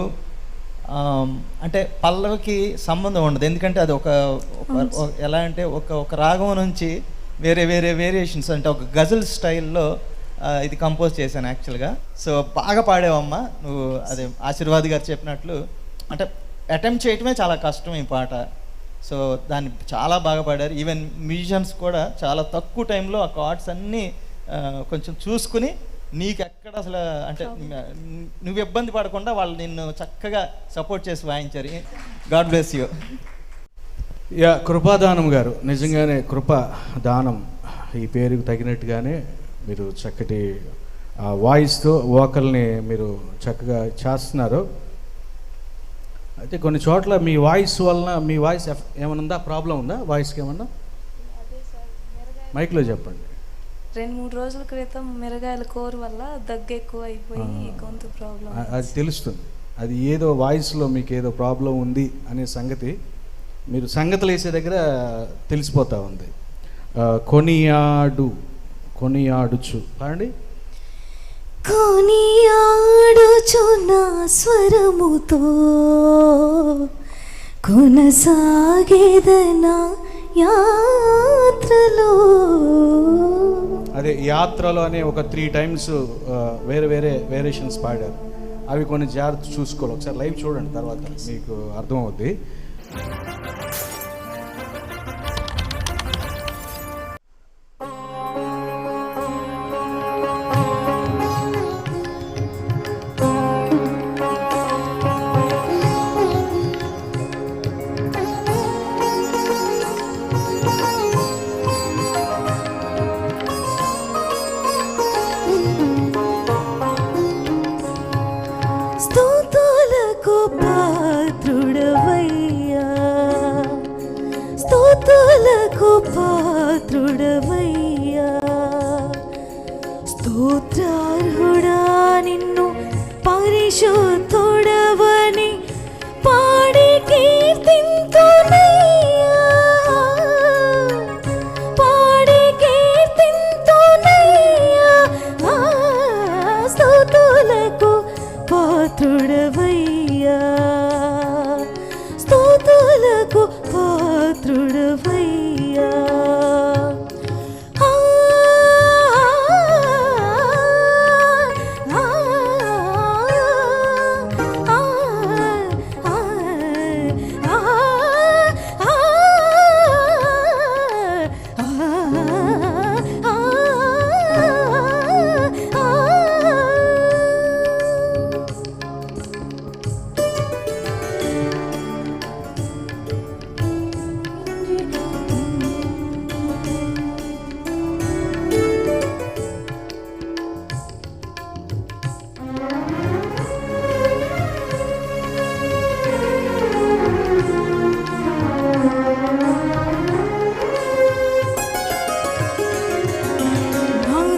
Speaker 10: అంటే పల్లవికి సంబంధం ఉండదు, ఎందుకంటే అది ఒక ఎలా అంటే ఒక రాగం నుంచి వేరే వేరే వేరియేషన్స్, అంటే ఒక గజల్ స్టైల్లో ఇది కంపోజ్ చేశాను యాక్చువల్గా. సో బాగా పాడావమ్మా నువ్వు. అదే ఆశీర్వాద్ గారు చెప్పినట్లు అంటే అటెంప్ట్ చేయటమే చాలా కష్టం ఈ పాట. సో దాన్ని చాలా బాగా పాడారు. ఈవెన్ మ్యూజిషియన్స్ కూడా చాలా తక్కువ టైంలో ఆ కార్డ్స్ అన్నీ కొంచెం చూసుకుని నీకు ఎక్కడ అసలు అంటే నువ్వు ఇబ్బంది పడకుండా వాళ్ళు నిన్ను చక్కగా సపోర్ట్ చేసి వాయించారు. God bless you.
Speaker 3: కృపాదానం గారు, నిజంగానే కృపా దానం ఈ పేరుకు తగినట్టుగానే మీరు చక్కటి వాయిస్తో వోకల్ని మీరు చక్కగా చేస్తున్నారు. అయితే కొన్ని చోట్ల మీ వాయిస్ వలన మీ వాయిస్ ఏమైనా ఉందా, ప్రాబ్లం ఉందా వాయిస్కి ఏమన్నా? మైక్లో చెప్పండి.
Speaker 1: 2-3 రోజుల క్రితం మిరగాయల కూర వల్ల దగ్గు ఎక్కువ అయిపోయి గొంతు ప్రాబ్లం.
Speaker 3: అది తెలుస్తుంది, అది ఏదో వాయిస్లో మీకు ఏదో ప్రాబ్లం ఉంది అనే సంగతి మీరు సంగతులు వేసే దగ్గర తెలిసిపోతూ ఉంది. కొనియాడుచు పాడండి.
Speaker 1: కొనియాడుచు నా స్వరముతో కొనసాగేదనా యాత్రలో.
Speaker 3: అదే యాత్రలో అనే ఒక 3 times వేరే వేరియేషన్స్ పాడారు. అవి కొన్ని జాగ్రత్త చూసుకోవాలి. ఒకసారి లైవ్ చూడండి, తర్వాత మీకు అర్థమవుద్ది.
Speaker 1: స్తుతులకు పాత్రుడవయ్యా, స్తుతులకు పాత్రుడవయ్యా, స్తోత్రార్హుడా నిన్ను పరిశుద్ధుడవని పాడి కీర్తింతునయ్యా, పాడి కీర్తింతునయ్యా. స్తుతులకు పాత్రుడవయ్యా, స్తుతులకు పాత్రుడవయ్యా.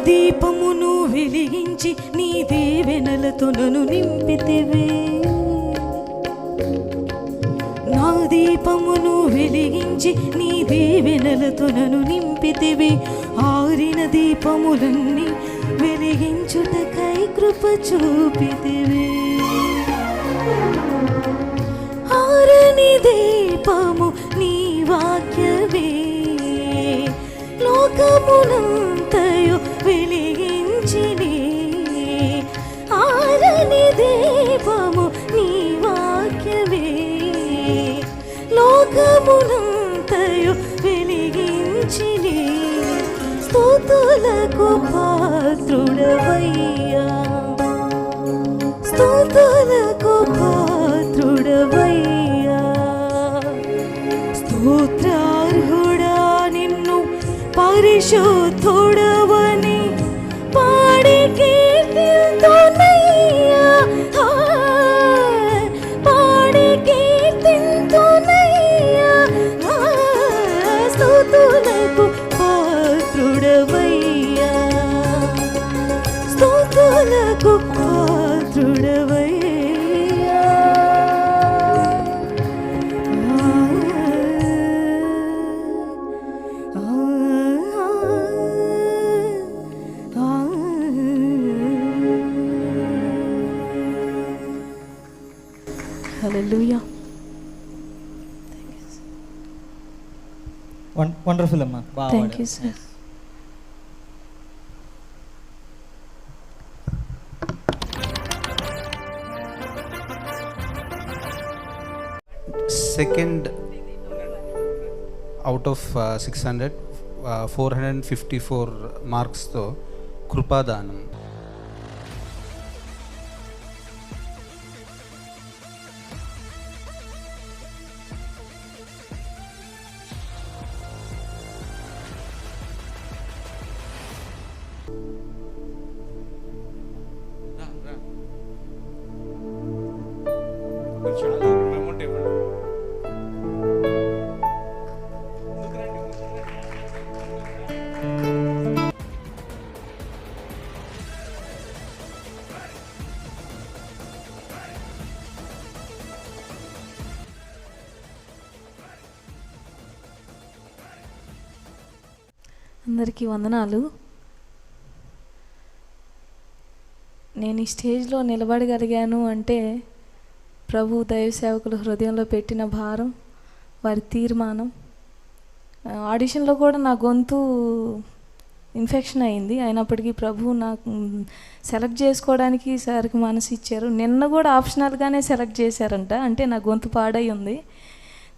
Speaker 1: దీపమును వెలిగించి నీ దీవెనలతో నన్ను నింపితివే, నా దీపమును వెలిగించి నీ దీవెనలతో నన్ను నింపితివే. ఆరిన దీపములన్నీ వెలిగించుటకై కృప చూపితివే. ఆరని దీపము నీ వాక్యమే, లోకమునంతయు వెలిగించినే. ఆరని దీపము నీ వాక్యమే, లోకమునంతయు వెలిగించినే. స్తుతులకు పాత్రుడవయ్యా, స్తుతులకు పాత్రుడవయ్యా, స్తోత్రార్హుడా నిన్ను పరిశుద్ధుడవని పాడి కీర్తింతునయ్యా, పాడి కీర్తింతునయ్యా. స్తుతులకు పాత్రుడవయ్యా, స్తుతులకు పాత్రుడవయ్యా. Hallelujah.
Speaker 10: వండర్ఫుల్ అమ్మా, బాగా
Speaker 1: Thank you, sir.
Speaker 8: Second out of 600 454 మార్క్స్తో కృపాదానం.
Speaker 1: అందరికీ వందనాలు. నేను ఈ స్టేజ్లో నిలబడగలిగాను అంటే ప్రభు దైవ సేవకుల హృదయంలో పెట్టిన భారం, వారి తీర్మానం. ఆడిషన్లో కూడా నా గొంతు ఇన్ఫెక్షన్ అయింది, అయినప్పటికీ ప్రభు నాకు సెలెక్ట్ చేసుకోవడానికి సార్కి మనసు ఇచ్చారు. నిన్న కూడా ఆప్షనల్గానే సెలెక్ట్ చేశారంట, అంటే నా గొంతు పాడై ఉంది.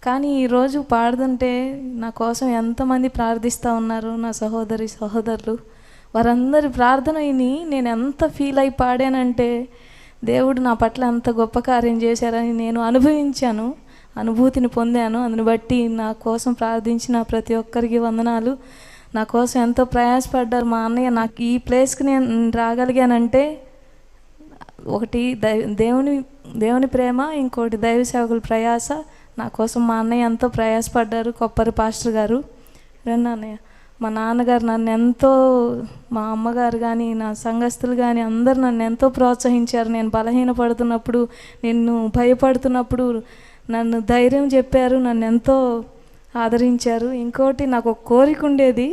Speaker 1: కానీ ఈరోజు పాడుతుంటే నా కోసం ఎంతమంది ప్రార్థిస్తూ ఉన్నారు, నా సహోదరులు, వారందరి ప్రార్థన విని నేను ఎంత ఫీల్ అయి పాడానంటే దేవుడు నా పట్ల ఎంత గొప్ప కార్యం చేశారని నేను అనుభవించాను, అనుభూతిని పొందాను. అందుని బట్టి నా కోసం ప్రార్థించిన ప్రతి ఒక్కరికి వందనాలు. నా కోసం ఎంతో ప్రయాసపడ్డారు మా అన్నయ్య. నాకు ఈ ప్లేస్కి నేను రాగలిగానంటే ఒకటి దేవుని ప్రేమ, ఇంకోటి దైవ సేవకుల ప్రయాస. నా కోసం మా అన్నయ్య ఎంతో ప్రయాసపడ్డారు, కొప్పరి పాస్టర్ గారు. అన్నయ్య, మా నాన్నగారు నన్ను ఎంతో, మా అమ్మగారు కానీ నా సంఘస్థులు కానీ అందరు నన్ను ఎంతో ప్రోత్సహించారు. నేను బలహీనపడుతున్నప్పుడు, నేను భయపడుతున్నప్పుడు నన్ను ధైర్యం చెప్పారు, నన్ను ఎంతో ఆదరించారు. ఇంకోటి నాకు ఒక కోరిక ఉండేది,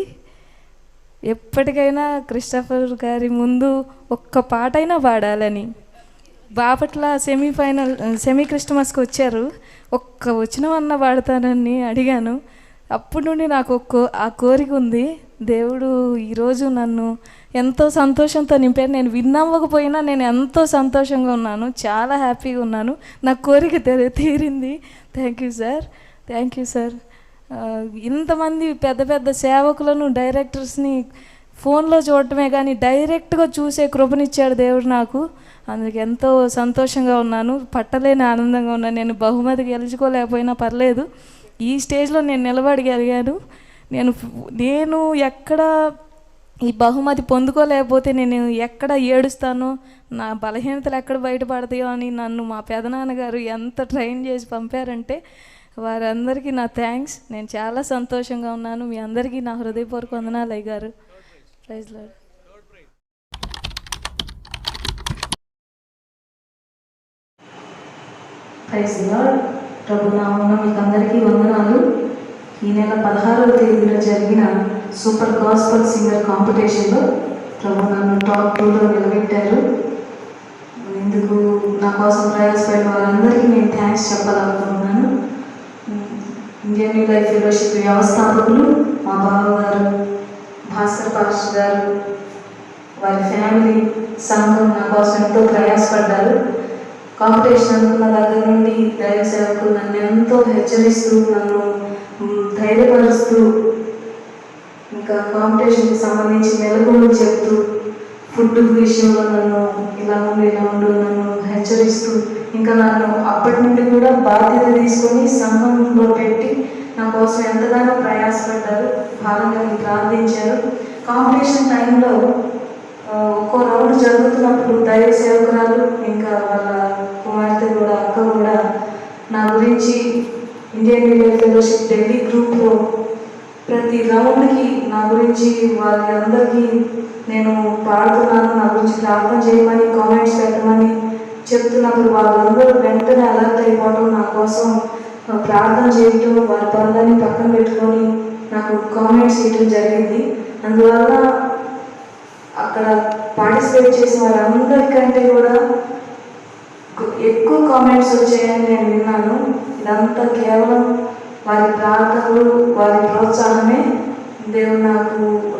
Speaker 1: ఎప్పటికైనా క్రిస్టఫర్ గారి ముందు ఒక్క పాటైనా పాడాలని. బాపట్ల సెమీ క్రిస్టమస్కి వచ్చారు, ఒక్క వచనమన్నా పాడతానని అడిగాను. అప్పటి నుండి నాకు ఆ కోరిక ఉంది. దేవుడు ఈరోజు నన్ను ఎంతో సంతోషంతో నింపారు. నేను విన్నవ్వకపోయినా నేను ఎంతో సంతోషంగా ఉన్నాను, చాలా హ్యాపీగా ఉన్నాను. నా కోరిక తీరింది. Thank you sir. ఇంతమంది పెద్ద పెద్ద సేవకులను, డైరెక్టర్స్ని ఫోన్లో చూడటమే కానీ డైరెక్ట్గా చూసే కృపనిచ్చాడు దేవుడు నాకు. అందుకు ఎంతో సంతోషంగా ఉన్నాను, పట్టలేని ఆనందంగా ఉన్నాను. నేను బహుమతి గెలుచుకోలేకపోయినా పర్లేదు, ఈ స్టేజ్లో నేను నిలబడగలిగాను. నేను ఎక్కడ ఈ బహుమతి పొందుకోలేకపోతే నేను ఎక్కడ ఏడుస్తానో, నా బలహీనతలు ఎక్కడ బయటపడతాయో అని నన్ను మా పెదనాన్నగారు ఎంత ట్రైన్ చేసి పంపారంటే వారందరికీ నా థ్యాంక్స్. నేను చాలా సంతోషంగా ఉన్నాను. మీ అందరికీ నా హృదయపూర్వక వందనాలు అయ్యగారు. Praise Lord.
Speaker 9: Praise Lord. ప్రభు నామమున మీకు అందరికీ వందనాలు. ఈ నెల 16వ తేదీన జరిగిన సూపర్ గాస్పల్ సింగర్ కాంపిటీషన్లో ప్రభు నన్ను టాప్ 2లో నిలబెట్టారు. ఇందుకు నా కోసం ప్రయాసపడిన వారందరికీ నేను థ్యాంక్స్ చెప్పాలనుకుంటున్నాను. ఇండియన్ న్యూ లైఫ్ ఫెలోషిప్ వ్యవస్థాపకులు మా బావగారు భాస్కర్ పాస్టర్ గారు, వారి ఫ్యామిలీ, సంఘం నా కోసం ఎంతో ప్రయాసపడ్డారు. కాంపిటీషన్ అనుకున్న దగ్గర నుండి దైవ సేవకులు నన్ను ఎంతో హెచ్చరిస్తూ, నన్ను ధైర్యపరుస్తూ, ఇంకా కాంపిటీషన్కి సంబంధించి మెలకువలు చెప్తూ, ఫుడ్ విషయంలో నన్ను ఇలా ఉండు నన్ను హెచ్చరిస్తూ, ఇంకా నన్ను అప్పటి నుండి కూడా బాధ్యత తీసుకొని సంఘంలో పెట్టి నా కోసం ఎంతగానో ప్రయాసపడ్డారు, భారంగా ప్రార్థించారు. కాంపిటీషన్ టైంలో ఒక్కో రౌండ్ జరుగుతున్నప్పుడు దైవ సేవకురాలు, ఇంకా వాళ్ళ కుమార్తె కూడా, అక్క కూడా నా గురించి Indian New Life fellowship Delhi గ్రూప్లో ప్రతి రౌండ్కి నా గురించి వాళ్ళందరికీ నేను పాడుతున్నాను, నా గురించి ప్రార్థన చేయమని, కామెంట్స్ పెట్టమని చెప్తున్నప్పుడు వాళ్ళందరూ వెంటనే అలర్ట్ అయిపోవడం, నా కోసం ప్రార్థన చేయటం, వారి పనులని పక్కన పెట్టుకొని నాకు కామెంట్స్ చేయటం జరిగింది. అందువల్ల అక్కడ పార్టిసిపేట్ చేసిన వారందరికంటే కూడా ఎక్కువ కామెంట్స్ వచ్చాయని నేను విన్నాను. ఇదంతా కేవలం వారి ప్రార్థనలు, వారి ప్రోత్సాహమే. దేవుడు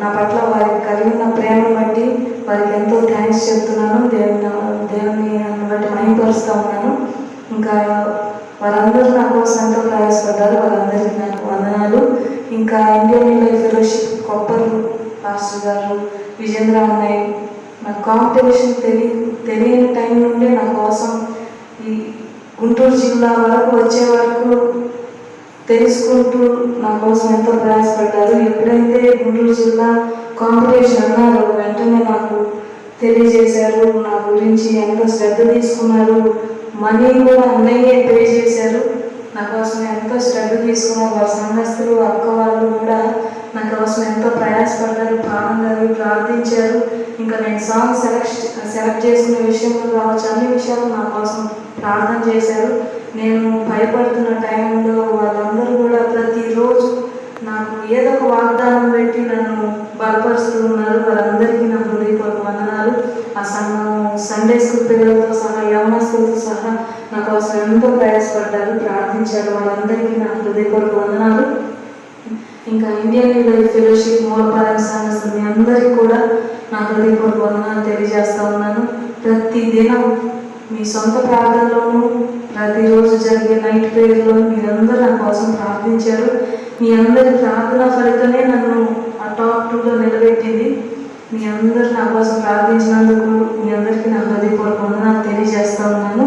Speaker 9: నా పట్ల వారికి కలిగిన ప్రేమను బట్టి వారికి ఎంతో థ్యాంక్స్ చెప్తున్నాను. దేవుని బట్టి మహిమపరుస్తూ ఉన్నాను. ఇంకా వారందరూ నా కోసం ఎంతో ప్రయాసపడ్డారు, వాళ్ళందరికీ నాకు వందనాలు. ఇంకా Indian New Life Fellowship Kopparu pastor గారు, విజేంద్ర అన్నయ్య, నాకు కాంపిటీషన్ తెలియని టైం నుండే నా కోసం ఈ గుంటూరు జిల్లా వరకు వచ్చే వరకు తెలుసుకుంటూ నా కోసం ఎంతో ప్రయాసపడ్డారు. ఎప్పుడైతే గుంటూరు జిల్లా కాంపిటీషన్ అన్నారో వెంటనే నాకు తెలియజేశారు, నా గురించి ఎంతో శ్రద్ధ తీసుకున్నారు. మనీ కూడా అన్నయ్యే పే చేశారు, నా కోసం ఎంతో శ్రద్ధ తీసుకున్నారు. వారి సంఘస్థులు, అక్క వాళ్ళు కూడా నా కోసం ఎంతో ప్రయాసపడ్డారు, ప్రాణంగా ప్రార్థించారు. ఇంకా నేను సాంగ్ సెలెక్ట్ చేసుకునే విషయంలో కావచ్చు, అన్ని విషయాలు నా కోసం ప్రార్థన చేశారు. నేను భయపడుతున్న టైంలో వాళ్ళందరూ కూడా ప్రతిరోజు నాకు ఏదో ఒక వాగ్దానం పెట్టి నన్ను బలపరుస్తూ ఉన్నారు. వారందరికీ నా హృదయపూర్వక వందనాలు. ఆ సండే స్కూల్ పిల్లలతో సహా యవనస్తులతో సహా నా కోసం ఎంతో ప్రయాసపడ్డారు, ప్రార్థించారు. వాళ్ళందరికీ నా హృదయపూర్వక వందనాలు. ఇంకా ఇండియన్ లైఫ్ ఫెలోషిప్ మూలపాలన సంస్థ మీ అందరికీ కూడా నా హృదయపూర్వక వందనాలు తెలియజేస్తా ఉన్నాను. ప్రతి దినం మీ సొంత ప్రార్థనలోనూ ప్రతిరోజు జరిగే నైట్ ప్రేయర్లో మీరందరూ నా కోసం ప్రార్థించారు. మీ అందరి ప్రార్థన ఫలితమే నన్ను ఆ టాప్ 2లో నిలబెట్టింది. మీ అందరూ నా కోసం ప్రార్థించినందుకు మీ అందరికీ నా హృదయపూర్వక వందనాలు తెలియజేస్తా ఉన్నాను.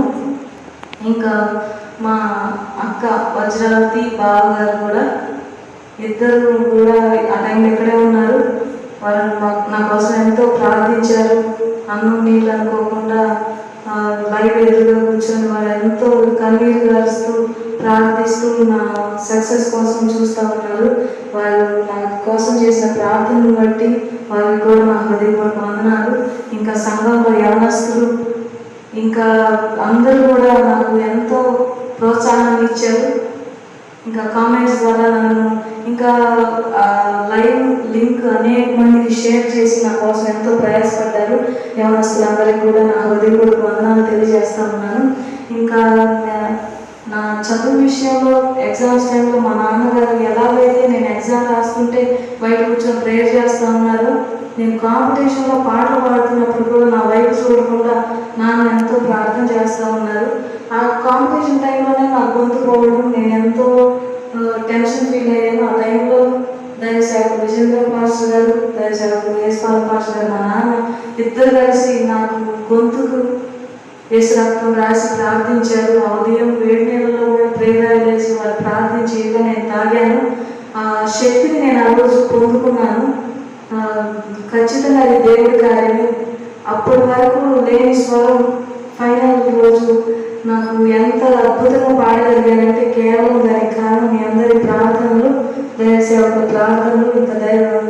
Speaker 9: ఇంకా మా అక్క వజ్రావతి బావ గారు కూడా ఇద్దరు కూడా ఆ టైంలో ఇక్కడే ఉన్నారు. వారు నా కోసం ఎంతో ప్రార్థించారు. అన్నం నీళ్ళు అనుకోకుండా లైవ్ ఎదురుగా కూర్చొని వారు ఎంతో కన్నీరు గారుస్తూ ప్రార్థిస్తూ నా సక్సెస్ కోసం చూస్తూ ఉన్నారు. వారు నా కోసం చేసిన ప్రార్థనను బట్టి వారికి కూడా నా హృదయపూర్వక వందనాలు. ఇంకా సంఘంలో యవనస్తులు ఇంకా అందరూ కూడా నాకు ఎంతో ప్రోత్సాహాన్ని ఇచ్చారు. ఇంకా కామెంట్స్ ద్వారా నన్ను ఇంకా లైవ్ లింక్ అనేక మందికి షేర్ చేసి నా కోసం ఎంతో ప్రయాసపడ్డారు. యవనస్తులందరికీ కూడా నా హృదయపూర్వక వందనాలు తెలియజేస్తా ఉన్నాను. ఇంకా నా చదువు విషయంలో ఎగ్జామ్స్ టైంలో మా నాన్నగారు ఎలాగైతే నేను ఎగ్జామ్ రాసుకుంటే బయట కూర్చొని ప్రేయర్ చేస్తూ ఉన్నారు, నేను కాంపిటీషన్లో పాటలు పాడుతున్నప్పుడు కూడా నా వైపు చూడకుండా నాన్న ఎంతో ప్రార్థన చేస్తూ ఉన్నారు. ఆ కాంపిటీషన్ టైంలోనే నా గొంతు పోవడం నేను ఎంతో టెన్షన్ ఫీల్ అయ్యాను. ఆ టైంలో దయసేవకులు విజేంద్ర పాస్టర్ గారు, దయసేవకులు యేసుపాల్ పాస్టర్ గారు, మా నాన్న ఇద్దరు కలిసి నాకు గొంతుకు యేసు రక్తం రాసి ప్రార్థించారు. ఆ ఉదయం వేడి నీళ్ళలో కూడా ప్రేరాలు వేసి వారు ప్రార్థించేగా నేను తాగాను. ఆ శక్తిని నేను ఆ రోజు పొందుకున్నాను. ఖచ్చితంగా అది దేవుడి కార్యమే. అప్పటి వరకు లేని స్వరం ఫైనల్ రోజు నాకు ఎంత అద్భుతంగా పాడగలిగానంటే కేవలం దానికి కారణం మీ అందరి ప్రార్థనలు, దైవసేవకుల ప్రార్థనలు. ఇంకా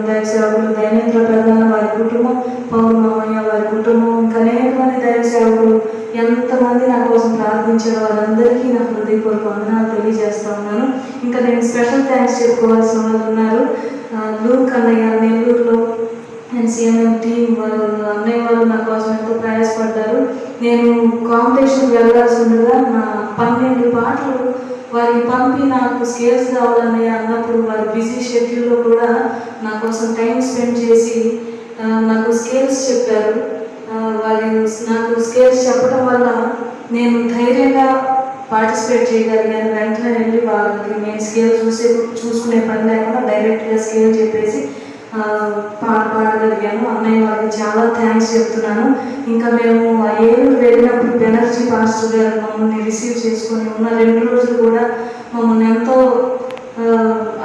Speaker 9: దైవసేవకులు దైనేంద్ర ప్రధాన వారి కుటుంబం, పౌర్ణమయ్య వారి కుటుంబం, ఇంకా అనేక మంది దైవసేవకులు ఎంతమంది నా కోసం ప్రార్థించారో వారందరికీ నా హృదయపూర్వక వందనాలు తెలియజేస్తా ఉన్నాను. ఇంకా నేను స్పెషల్ థ్యాంక్స్ చెప్పుకోవాల్సిన వాళ్ళు ఉన్నారు. లూక్ అన్నయ్య నెల్లూరులో ఎన్సీఎంఎం టీం వాళ్ళు అన్నయ్య వాళ్ళు నా కోసం ఎంతో ప్రయాసపడ్డారు. నేను కాంపిటీషన్కి వెళ్ళాల్సి ఉండగా నా 12 పాటలు వారికి పంపి నాకు స్కేల్స్ కావాలని అన్నప్పుడు వారి బిజీ షెడ్యూల్లో కూడా నా కోసం టైం స్పెండ్ చేసి నాకు స్కేల్స్ చెప్పారు. వారి నాకు స్కేల్స్ చెప్పడం వల్ల నేను ధైర్యంగా పార్టిసిపేట్ చేయగలిగాను. వెంటనే వెళ్ళి వాళ్ళకి నేను స్కేల్ చూసుకునే పని లేకుండా డైరెక్ట్గా స్కేల్ చెప్పేసి పాడగలిగాను. అన్నయ్య వాళ్ళకి చాలా థ్యాంక్స్ చెప్తున్నాను. ఇంకా మేము ఆ ఏలూరు వెళ్ళినప్పుడు బెనర్జీ పాస్టర్ గారు మమ్మల్ని రిసీవ్ చేసుకొని ఉన్న 2 రోజులు కూడా మమ్మల్ని ఎంతో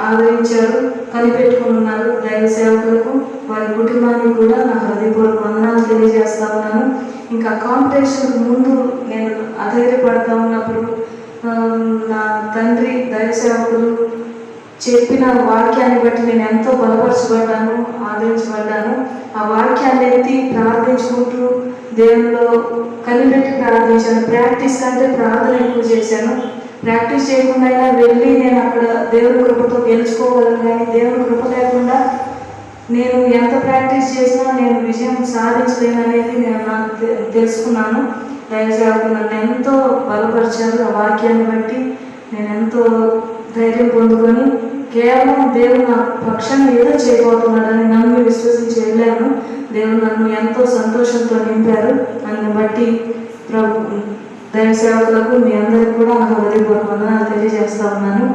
Speaker 9: ఆదరించారు, కనిపెట్టుకుని ఉన్నారు. దైవ సేవకులకు వారి కుటుంబానికి కూడా నా హృదయపూర్వక వందనాలు తెలియజేస్తా ఉన్నాను. ఇంకా కాంపిటీషన్కి ముందు నేను అధైర్యపడతా ఉన్నప్పుడు నా తండ్రి దైవ సేవకులు చెప్పిన వాక్యాన్ని బట్టి నేను ఎంతో బలపరచబడ్డాను, ఆదరించబడ్డాను. ఆ వాక్యాన్ని ఎత్తి ప్రార్థించుకుంటూ దేవునిలో కనిపెట్టి ప్రార్థించాను. ప్రాక్టీస్ కంటే ప్రార్థన ఎక్కువ చేశాను. ప్రాక్టీస్ చేయకుండా అయినా వెళ్ళి నేను అక్కడ దేవుని కృపతో గెలుచుకోగలను. కానీ దేవుని కృప లేకుండా నేను ఎంత ప్రాక్టీస్ చేసినా నేను విజయం సాధించలేను అనేది నేను నాకు తెలుసుకున్నాను. దయచేసి నన్ను ఎంతో బలపరిచారు. ఆ వాక్యాన్ని బట్టి నేను ఎంతో ధైర్యం పొందుకొని కేవలం దేవుడు నా పక్షాన్ని ఏదో చేయబోతున్నాడని నన్ను విశ్వసించి వెళ్ళాను. దేవుడు నన్ను ఎంతో సంతోషంతో నింపారు. నన్ను బట్టి దైవ సేవకులకు మీ అందరికీ కూడా నా హృదయపూర్వక వందనాలు తెలియజేస్తా ఉన్నాను.